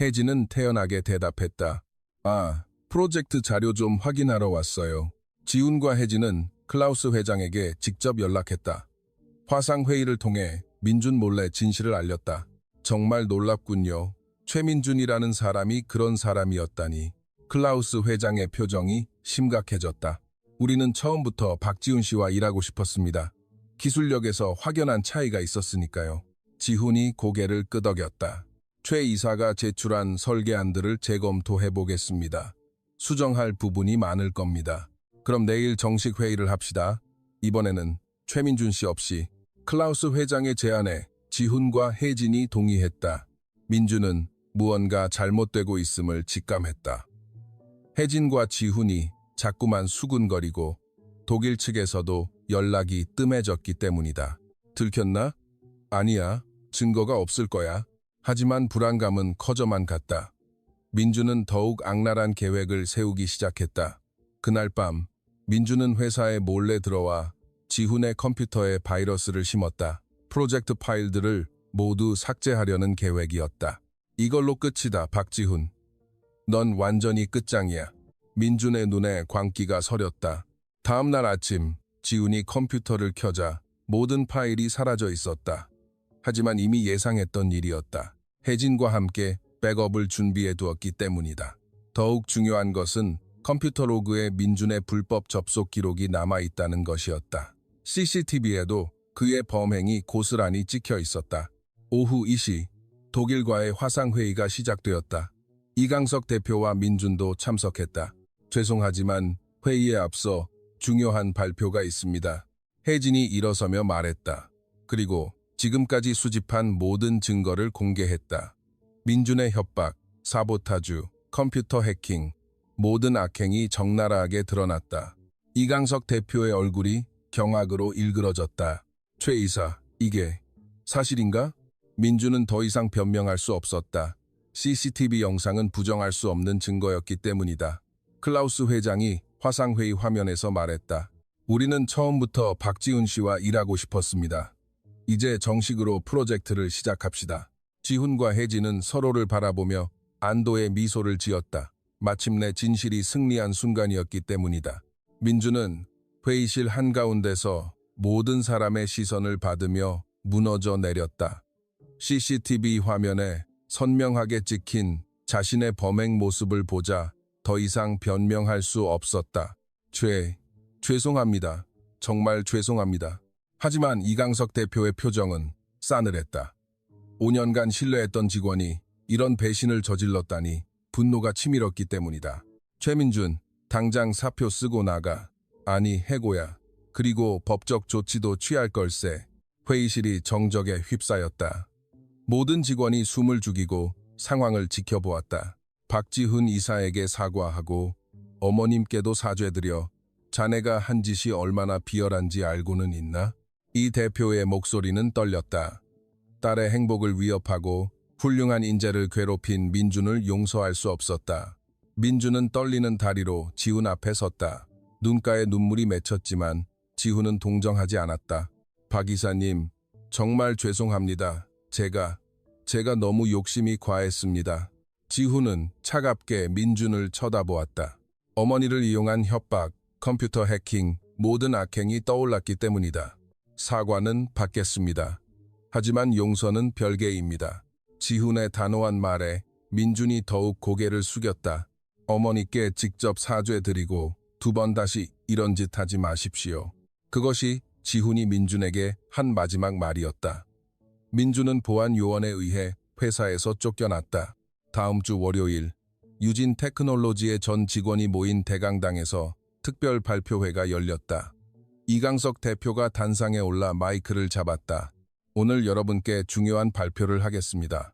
혜진은 태연하게 대답했다. 아, 프로젝트 자료 좀 확인하러 왔어요. 지훈과 혜진은 클라우스 회장에게 직접 연락했다. 화상회의를 통해 민준 몰래 진실을 알렸다. 정말 놀랍군요. 최민준이라는 사람이 그런 사람이었다니. 클라우스 회장의 표정이 심각해졌다. 우리는 처음부터 박지훈 씨와 일하고 싶었습니다. 기술력에서 확연한 차이가 있었으니까요. 지훈이 고개를 끄덕였다. 최 이사가 제출한 설계안들을 재검토해 보겠습니다. 수정할 부분이 많을 겁니다. 그럼 내일 정식 회의를 합시다. 이번에는 최민준 씨 없이. 클라우스 회장의 제안에 지훈과 혜진이 동의했다. 민준은 무언가 잘못되고 있음을 직감했다. 혜진과 지훈이 자꾸만 수군거리고 독일 측에서도 연락이 뜸해졌기 때문이다. 들켰나? 아니야. 증거가 없을 거야. 하지만 불안감은 커져만 갔다. 민준은 더욱 악랄한 계획을 세우기 시작했다. 그날 밤 민준은 회사에 몰래 들어와 지훈의 컴퓨터에 바이러스를 심었다. 프로젝트 파일들을 모두 삭제하려는 계획이었다. 이걸로 끝이다, 박지훈. 넌 완전히 끝장이야. 민준의 눈에 광기가 서렸다. 다음 날 아침 지훈이 컴퓨터를 켜자 모든 파일이 사라져 있었다. 하지만 이미 예상했던 일이었다. 혜진과 함께 백업을 준비해 두었기 때문이다. 더욱 중요한 것은 컴퓨터 로그에 민준의 불법 접속 기록이 남아있다는 것이었다. CCTV에도 그의 범행이 고스란히 찍혀 있었다. 오후 2시, 독일과의 화상회의가 시작되었다. 이강석 대표와 민준도 참석했다. 죄송하지만 회의에 앞서 중요한 발표가 있습니다. 혜진이 일어서며 말했다. 그리고 지금까지 수집한 모든 증거를 공개했다. 민준의 협박, 사보타주, 컴퓨터 해킹, 모든 악행이 적나라하게 드러났다. 이강석 대표의 얼굴이 경악으로 일그러졌다. 최 이사, 이게 사실인가? 민준은 더 이상 변명할 수 없었다. CCTV 영상은 부정할 수 없는 증거였기 때문이다. 클라우스 회장이 화상회의 화면에서 말했다. 우리는 처음부터 박지훈 씨와 일하고 싶었습니다. 이제 정식으로 프로젝트를 시작합시다. 지훈과 혜진은 서로를 바라보며 안도의 미소를 지었다. 마침내 진실이 승리한 순간이었기 때문이다. 민준은 회의실 한가운데서 모든 사람의 시선을 받으며 무너져 내렸다. CCTV 화면에 선명하게 찍힌 자신의 범행 모습을 보자 더 이상 변명할 수 없었다. 죄송합니다. 정말 죄송합니다. 하지만 이강석 대표의 표정은 싸늘했다. 5년간 신뢰했던 직원이 이런 배신을 저질렀다니 분노가 치밀었기 때문이다. 최민준, 당장 사표 쓰고 나가. 아니, 해고야. 그리고 법적 조치도 취할 걸세. 회의실이 정적에 휩싸였다. 모든 직원이 숨을 죽이고 상황을 지켜보았다. 박지훈 이사에게 사과하고 어머님께도 사죄드려 자네가 한 짓이 얼마나 비열한지 알고는 있나? 이 대표의 목소리는 떨렸다. 딸의 행복을 위협하고 훌륭한 인재를 괴롭힌 민준을 용서할 수 없었다. 민준은 떨리는 다리로 지훈 앞에 섰다. 눈가에 눈물이 맺혔지만 지훈은 동정하지 않았다. 박 이사님, 정말 죄송합니다. 제가 너무 욕심이 과했습니다. 지훈은 차갑게 민준을 쳐다보았다. 어머니를 이용한 협박, 컴퓨터 해킹, 모든 악행이 떠올랐기 때문이다. 사과는 받겠습니다. 하지만 용서는 별개입니다. 지훈의 단호한 말에 민준이 더욱 고개를 숙였다. 어머니께 직접 사죄드리고 2번 다시 이런 짓 하지 마십시오. 그것이 지훈이 민준에게 한 마지막 말이었다. 민준은 보안 요원에 의해 회사에서 쫓겨났다. 다음 주 월요일, 유진 테크놀로지의 전 직원이 모인 대강당에서 특별 발표회가 열렸다. 이강석 대표가 단상에 올라 마이크를 잡았다. 오늘 여러분께 중요한 발표를 하겠습니다.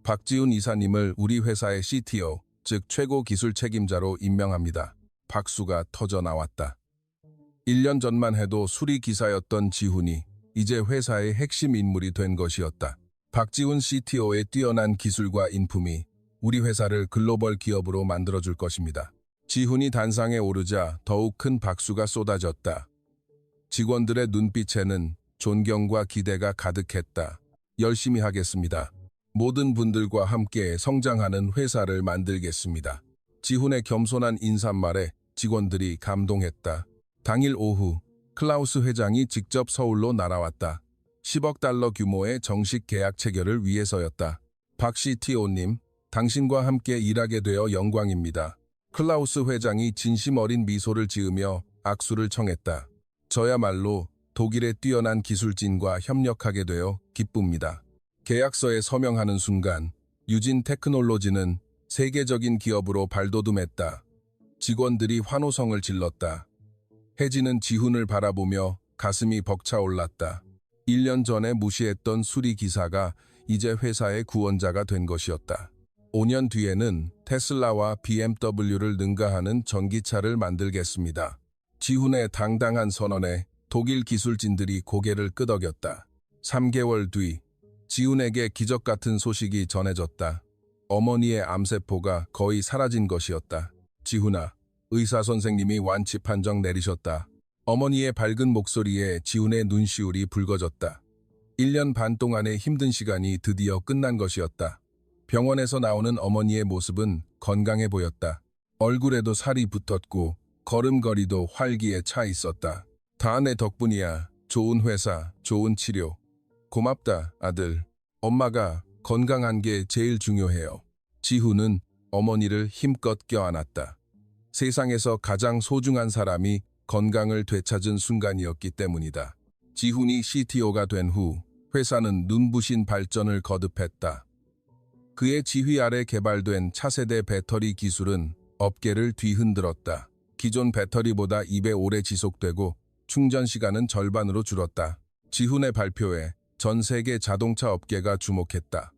박지훈 이사님을 우리 회사의 CTO, 즉 최고 기술 책임자로 임명합니다. 박수가 터져 나왔다. 1년 전만 해도 수리 기사였던 지훈이 이제 회사의 핵심 인물이 된 것이었다. 박지훈 CTO의 뛰어난 기술과 인품이 우리 회사를 글로벌 기업으로 만들어줄 것입니다. 지훈이 단상에 오르자 더욱 큰 박수가 쏟아졌다. 직원들의 눈빛에는 존경과 기대가 가득했다. 열심히 하겠습니다. 모든 분들과 함께 성장하는 회사를 만들겠습니다. 지훈의 겸손한 인사말에 직원들이 감동했다. 당일 오후, 클라우스 회장이 직접 서울로 날아왔다. 10억 달러 규모의 정식 계약 체결을 위해서였다. 박 CTO님, 당신과 함께 일하게 되어 영광입니다. 클라우스 회장이 진심 어린 미소를 지으며 악수를 청했다. 저야말로 독일의 뛰어난 기술진과 협력하게 되어 기쁩니다. 계약서에 서명하는 순간 유진 테크놀로지는 세계적인 기업으로 발돋움했다. 직원들이 환호성을 질렀다. 혜진은 지훈을 바라보며 가슴이 벅차올랐다. 1년 전에 무시했던 수리 기사가 이제 회사의 구원자가 된 것이었다. 5년 뒤에는 테슬라와 BMW를 능가하는 전기차를 만들겠습니다. 지훈의 당당한 선언에 독일 기술진들이 고개를 끄덕였다. 3개월 뒤, 지훈에게 기적 같은 소식이 전해졌다. 어머니의 암세포가 거의 사라진 것이었다. 지훈아, 의사 선생님이 완치 판정 내리셨다. 어머니의 밝은 목소리에 지훈의 눈시울이 붉어졌다. 1년 반 동안의 힘든 시간이 드디어 끝난 것이었다. 병원에서 나오는 어머니의 모습은 건강해 보였다. 얼굴에도 살이 붙었고 걸음걸이도 활기에 차 있었다. 다 내 덕분이야. 좋은 회사, 좋은 치료. 고맙다, 아들. 엄마가 건강한 게 제일 중요해요. 지훈은 어머니를 힘껏 껴안았다. 세상에서 가장 소중한 사람이 건강을 되찾은 순간이었기 때문이다. 지훈이 CTO가 된 후 회사는 눈부신 발전을 거듭했다. 그의 지휘 아래 개발된 차세대 배터리 기술은 업계를 뒤흔들었다. 기존 배터리보다 2배 오래 지속되고 충전 시간은 절반으로 줄었다. 지훈의 발표에 전 세계 자동차 업계가 주목했다.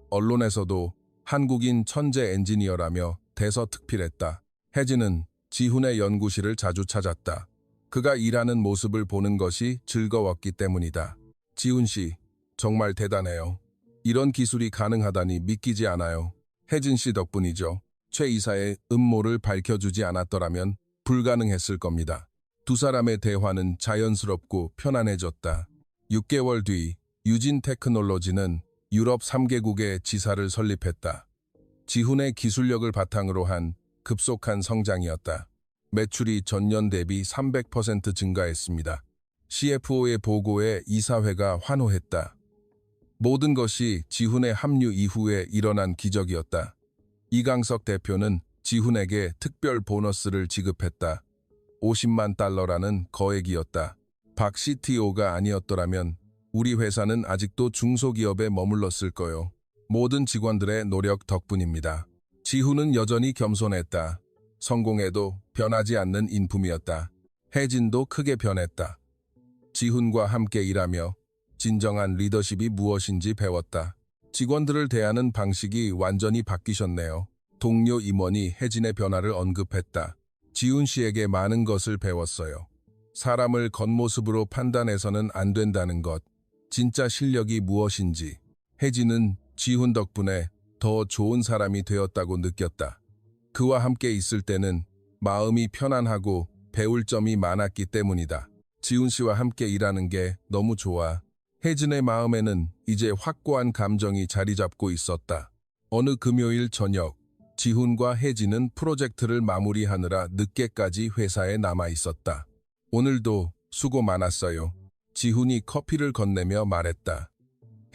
언론에서도 한국인 천재 엔지니어라며 대서특필했다. 혜진은 지훈의 연구실을 자주 찾았다. 그가 일하는 모습을 보는 것이 즐거웠기 때문이다. 지훈 씨, 정말 대단해요. 이런 기술이 가능하다니 믿기지 않아요. 혜진 씨 덕분이죠. 최 이사의 음모를 밝혀주지 않았더라면 불가능했을 겁니다. 두 사람의 대화는 자연스럽고 편안해졌다. 6개월 뒤 유진 테크놀로지는 유럽 3개국의 지사를 설립했다. 지훈의 기술력을 바탕으로 한 급속한 성장이었다. 매출이 전년 대비 300% 증가했습니다. CFO의 보고에 이사회가 환호했다. 모든 것이 지훈의 합류 이후에 일어난 기적이었다. 이강석 대표는 지훈에게 특별 보너스를 지급했다. 50만 달러라는 거액이었다. 박 CTO가 아니었더라면 우리 회사는 아직도 중소기업에 머물렀을 거요. 모든 직원들의 노력 덕분입니다. 지훈은 여전히 겸손했다. 성공해도 변하지 않는 인품이었다. 혜진도 크게 변했다. 지훈과 함께 일하며 진정한 리더십이 무엇인지 배웠다. 직원들을 대하는 방식이 완전히 바뀌셨네요. 동료 임원이 혜진의 변화를 언급했다. 지훈 씨에게 많은 것을 배웠어요. 사람을 겉모습으로 판단해서는 안 된다는 것, 진짜 실력이 무엇인지. 혜진은 지훈 덕분에 더 좋은 사람이 되었다고 느꼈다. 그와 함께 있을 때는 마음이 편안하고 배울 점이 많았기 때문이다. 지훈 씨와 함께 일하는 게 너무 좋아. 혜진의 마음에는 이제 확고한 감정이 자리 잡고 있었다. 어느 금요일 저녁, 지훈과 혜진은 프로젝트를 마무리하느라 늦게까지 회사에 남아 있었다. 오늘도 수고 많았어요. 지훈이 커피를 건네며 말했다.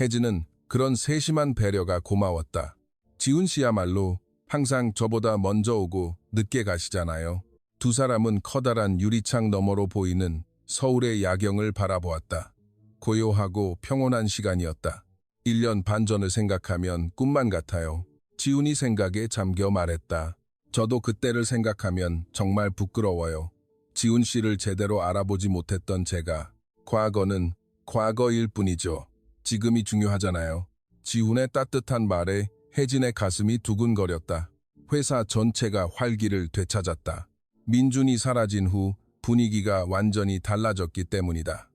혜진은 그런 세심한 배려가 고마웠다. 지훈 씨야말로 항상 저보다 먼저 오고 늦게 가시잖아요. 두 사람은 커다란 유리창 너머로 보이는 서울의 야경을 바라보았다. 고요하고 평온한 시간이었다. 1년 반 전을 생각하면 꿈만 같아요. 지훈이 생각에 잠겨 말했다. 저도 그때를 생각하면 정말 부끄러워요. 지훈 씨를 제대로 알아보지 못했던 제가. 과거는 과거일 뿐이죠. 지금이 중요하잖아요. 지훈의 따뜻한 말에 혜진의 가슴이 두근거렸다. 회사 전체가 활기를 되찾았다. 민준이 사라진 후 분위기가 완전히 달라졌기 때문이다.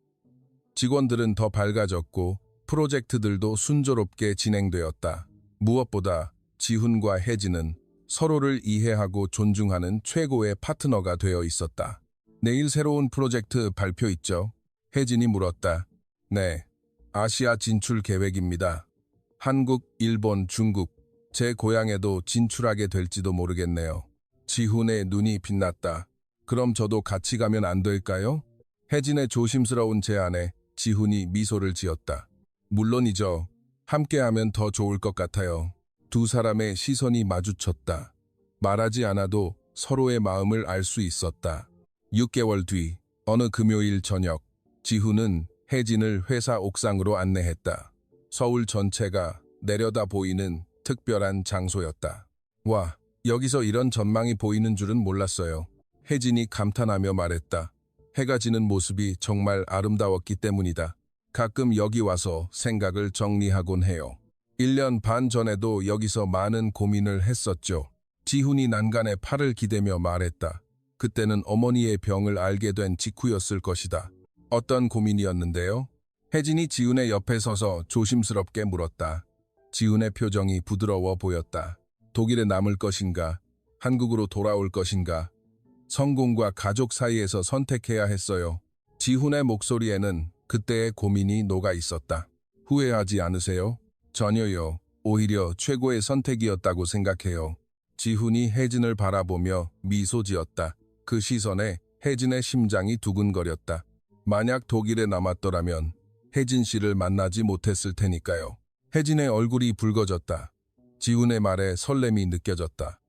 직원들은 더 밝아졌고 프로젝트들도 순조롭게 진행되었다. 무엇보다 지훈과 혜진은 서로를 이해하고 존중하는 최고의 파트너가 되어 있었다. 내일 새로운 프로젝트 발표 있죠? 혜진이 물었다. 네, 아시아 진출 계획입니다. 한국, 일본, 중국, 제 고향에도 진출하게 될지도 모르겠네요. 지훈의 눈이 빛났다. 그럼 저도 같이 가면 안 될까요? 혜진의 조심스러운 제안에 지훈이 미소를 지었다. 물론이죠. 함께하면 더 좋을 것 같아요. 두 사람의 시선이 마주쳤다. 말하지 않아도 서로의 마음을 알 수 있었다. 6개월 뒤 어느 금요일 저녁, 지훈은 혜진을 회사 옥상으로 안내했다. 서울 전체가 내려다 보이는 특별한 장소였다. 와, 여기서 이런 전망이 보이는 줄은 몰랐어요. 혜진이 감탄하며 말했다. 해가 지는 모습이 정말 아름다웠기 때문이다. 가끔 여기 와서 생각을 정리하곤 해요. 1년 반 전에도 여기서 많은 고민을 했었죠. 지훈이 난간에 팔을 기대며 말했다. 그때는 어머니의 병을 알게 된 직후였을 것이다. 어떤 고민이었는데요? 혜진이 지훈의 옆에 서서 조심스럽게 물었다. 지훈의 표정이 부드러워 보였다. 독일에 남을 것인가? 한국으로 돌아올 것인가? 성공과 가족 사이에서 선택해야 했어요. 지훈의 목소리에는 그때의 고민이 녹아 있었다. 후회하지 않으세요? 전혀요. 오히려 최고의 선택이었다고 생각해요. 지훈이 혜진을 바라보며 미소 지었다. 그 시선에 혜진의 심장이 두근거렸다. 만약 독일에 남았더라면 혜진 씨를 만나지 못했을 테니까요. 혜진의 얼굴이 붉어졌다. 지훈의 말에 설렘이 느껴졌다.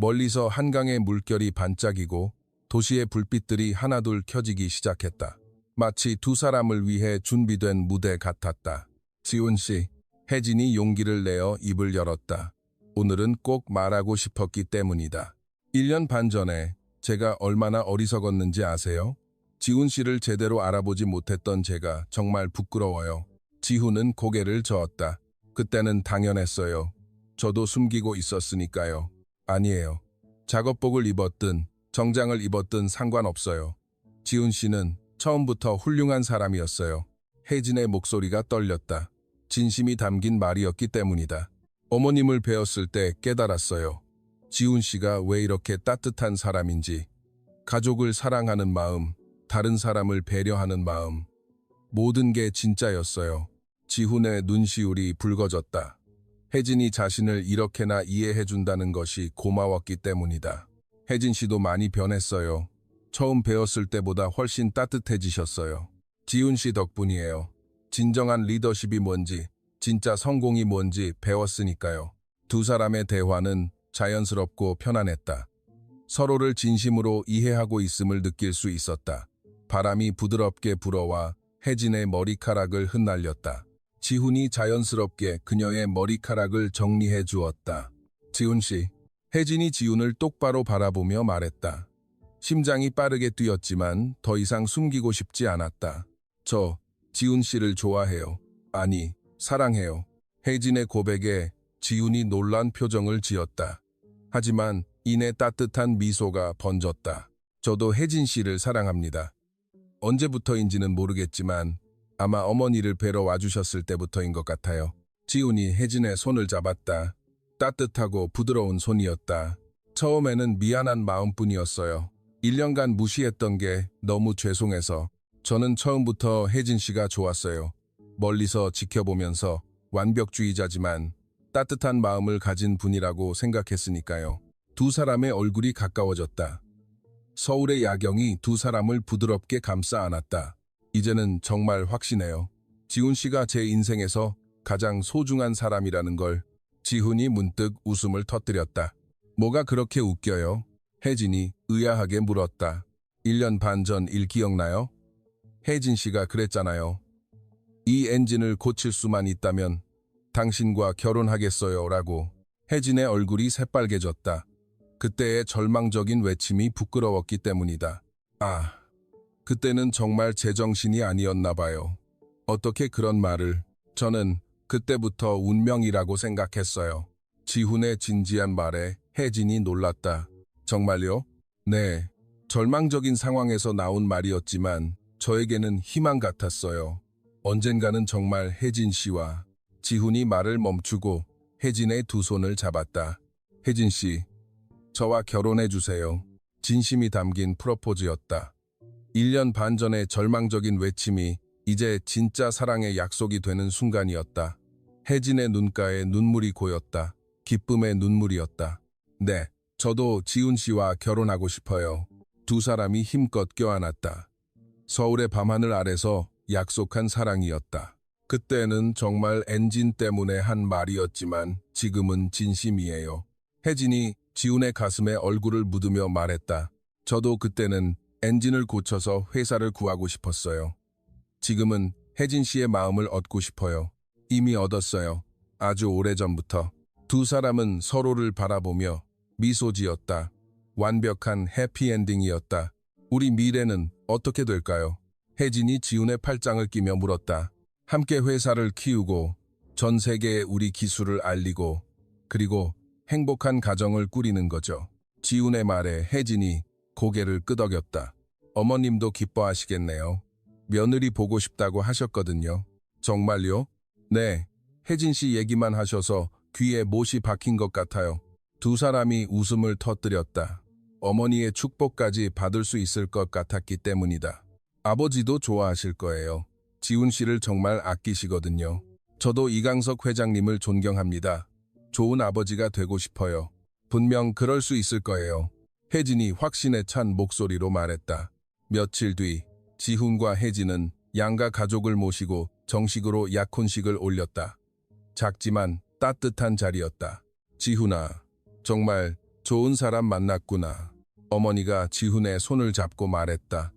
멀리서 한강의 물결이 반짝이고 도시의 불빛들이 하나둘 켜지기 시작했다. 마치 두 사람을 위해 준비된 무대 같았다. 지훈 씨, 혜진이 용기를 내어 입을 열었다. 오늘은 꼭 말하고 싶었기 때문이다. 1년 반 전에 제가 얼마나 어리석었는지 아세요? 지훈 씨를 제대로 알아보지 못했던 제가 정말 부끄러워요. 지훈은 고개를 저었다. 그때는 당연했어요. 저도 숨기고 있었으니까요. 아니에요. 작업복을 입었든 정장을 입었든 상관없어요. 지훈 씨는 처음부터 훌륭한 사람이었어요. 혜진의 목소리가 떨렸다. 진심이 담긴 말이었기 때문이다. 어머님을 배웠을 때 깨달았어요. 지훈 씨가 왜 이렇게 따뜻한 사람인지. 가족을 사랑하는 마음, 다른 사람을 배려하는 마음. 모든 게 진짜였어요. 지훈의 눈시울이 붉어졌다. 혜진이 자신을 이렇게나 이해해준다는 것이 고마웠기 때문이다. 혜진 씨도 많이 변했어요. 처음 배웠을 때보다 훨씬 따뜻해지셨어요. 지훈 씨 덕분이에요. 진정한 리더십이 뭔지, 진짜 성공이 뭔지 배웠으니까요. 두 사람의 대화는 자연스럽고 편안했다. 서로를 진심으로 이해하고 있음을 느낄 수 있었다. 바람이 부드럽게 불어와 혜진의 머리카락을 흩날렸다. 지훈이 자연스럽게 그녀의 머리카락을 정리해 주었다. 지훈 씨, 혜진이 지훈을 똑바로 바라보며 말했다. 심장이 빠르게 뛰었지만 더 이상 숨기고 싶지 않았다. 저 지훈 씨를 좋아해요. 아니, 사랑해요. 혜진의 고백에 지훈이 놀란 표정을 지었다. 하지만 이내 따뜻한 미소가 번졌다. 저도 혜진 씨를 사랑합니다. 언제부터인지는 모르겠지만 아마 어머니를 뵈러 와주셨을 때부터인 것 같아요. 지훈이 혜진의 손을 잡았다. 따뜻하고 부드러운 손이었다. 처음에는 미안한 마음뿐이었어요. 1년간 무시했던 게 너무 죄송해서. 저는 처음부터 혜진 씨가 좋았어요. 멀리서 지켜보면서 완벽주의자지만 따뜻한 마음을 가진 분이라고 생각했으니까요. 두 사람의 얼굴이 가까워졌다. 서울의 야경이 두 사람을 부드럽게 감싸 안았다. 이제는 정말 확신해요. 지훈 씨가 제 인생에서 가장 소중한 사람이라는 걸. 지훈이 문득 웃음을 터뜨렸다. 뭐가 그렇게 웃겨요? 혜진이 의아하게 물었다. 1년 반 전 일 기억나요? 혜진 씨가 그랬잖아요. 이 엔진을 고칠 수만 있다면 당신과 결혼하겠어요 라고. 혜진의 얼굴이 새빨개졌다. 그때의 절망적인 외침이 부끄러웠기 때문이다. 아, 그때는 정말 제정신이 아니었나 봐요. 어떻게 그런 말을. 저는 그때부터 운명이라고 생각했어요. 지훈의 진지한 말에 혜진이 놀랐다. 정말요? 네. 절망적인 상황에서 나온 말이었지만 저에게는 희망 같았어요. 언젠가는 정말 혜진 씨와. 지훈이 말을 멈추고 혜진의 두 손을 잡았다. 혜진 씨, 저와 결혼해 주세요. 진심이 담긴 프로포즈였다. 1년 반 전의 절망적인 외침이 이제 진짜 사랑의 약속이 되는 순간이었다. 혜진의 눈가에 눈물이 고였다. 기쁨의 눈물이었다. 네, 저도 지훈 씨와 결혼하고 싶어요. 두 사람이 힘껏 껴안았다. 서울의 밤하늘 아래서 약속한 사랑이었다. 그때는 정말 엔진 때문에 한 말이었지만 지금은 진심이에요. 혜진이 지훈의 가슴에 얼굴을 묻으며 말했다. 저도 그때는 엔진을 고쳐서 회사를 구하고 싶었어요. 지금은 혜진 씨의 마음을 얻고 싶어요. 이미 얻었어요. 아주 오래전부터. 두 사람은 서로를 바라보며 미소 지었다. 완벽한 해피엔딩이었다. 우리 미래는 어떻게 될까요? 혜진이 지훈의 팔짱을 끼며 물었다. 함께 회사를 키우고 전 세계에 우리 기술을 알리고 그리고 행복한 가정을 꾸리는 거죠. 지훈의 말에 혜진이 고개를 끄덕였다. 어머님도 기뻐하시겠네요. 며느리 보고 싶다고 하셨거든요. 정말요? 네. 혜진 씨 얘기만 하셔서 귀에 못이 박힌 것 같아요. 두 사람이 웃음을 터뜨렸다. 어머니의 축복까지 받을 수 있을 것 같았기 때문이다. 아버지도 좋아하실 거예요. 지훈 씨를 정말 아끼시거든요. 저도 이강석 회장님을 존경합니다. 좋은 아버지가 되고 싶어요. 분명 그럴 수 있을 거예요. 혜진이 확신에 찬 목소리로 말했다. 며칠 뒤 지훈과 혜진은 양가 가족을 모시고 정식으로 약혼식을 올렸다. 작지만 따뜻한 자리였다. 지훈아, 정말 좋은 사람 만났구나. 어머니가 지훈의 손을 잡고 말했다.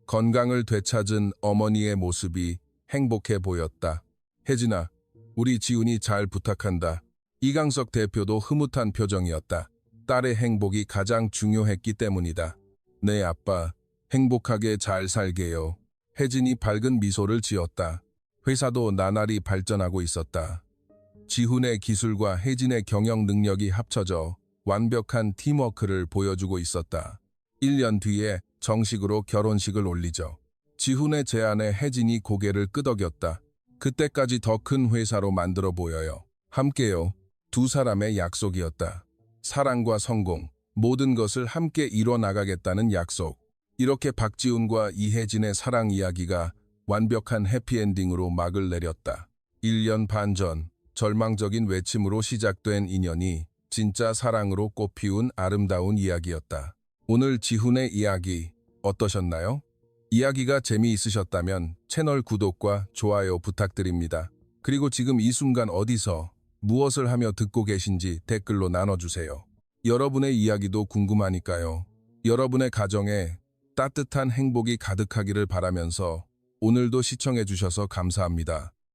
건강을 되찾은 어머니의 모습이 행복해 보였다. 혜진아, 우리 지훈이 잘 부탁한다. 이강석 대표도 흐뭇한 표정이었다. 딸의 행복이 가장 중요했기 때문이다. 네, 아빠. 행복하게 잘 살게요. 혜진이 밝은 미소를 지었다. 회사도 나날이 발전하고 있었다. 지훈의 기술과 혜진의 경영 능력이 합쳐져 완벽한 팀워크를 보여주고 있었다. 1년 뒤에 정식으로 결혼식을 올리죠. 지훈의 제안에 혜진이 고개를 끄덕였다. 그때까지 더 큰 회사로 만들어 보여요. 함께요. 두 사람의 약속이었다. 사랑과 성공, 모든 것을 함께 이뤄나가겠다는 약속. 이렇게 박지훈과 이혜진의 사랑 이야기가 완벽한 해피엔딩으로 막을 내렸다. 1년 반 전, 절망적인 외침으로 시작된 인연이 진짜 사랑으로 꽃피운 아름다운 이야기였다. 오늘 지훈의 이야기 어떠셨나요? 이야기가 재미있으셨다면 채널 구독과 좋아요 부탁드립니다. 그리고 지금 이 순간 어디서 무엇을 하며 듣고 계신지 댓글로 나눠주세요. 여러분의 이야기도 궁금하니까요. 여러분의 가정에 따뜻한 행복이 가득하기를 바라면서 오늘도 시청해주셔서 감사합니다.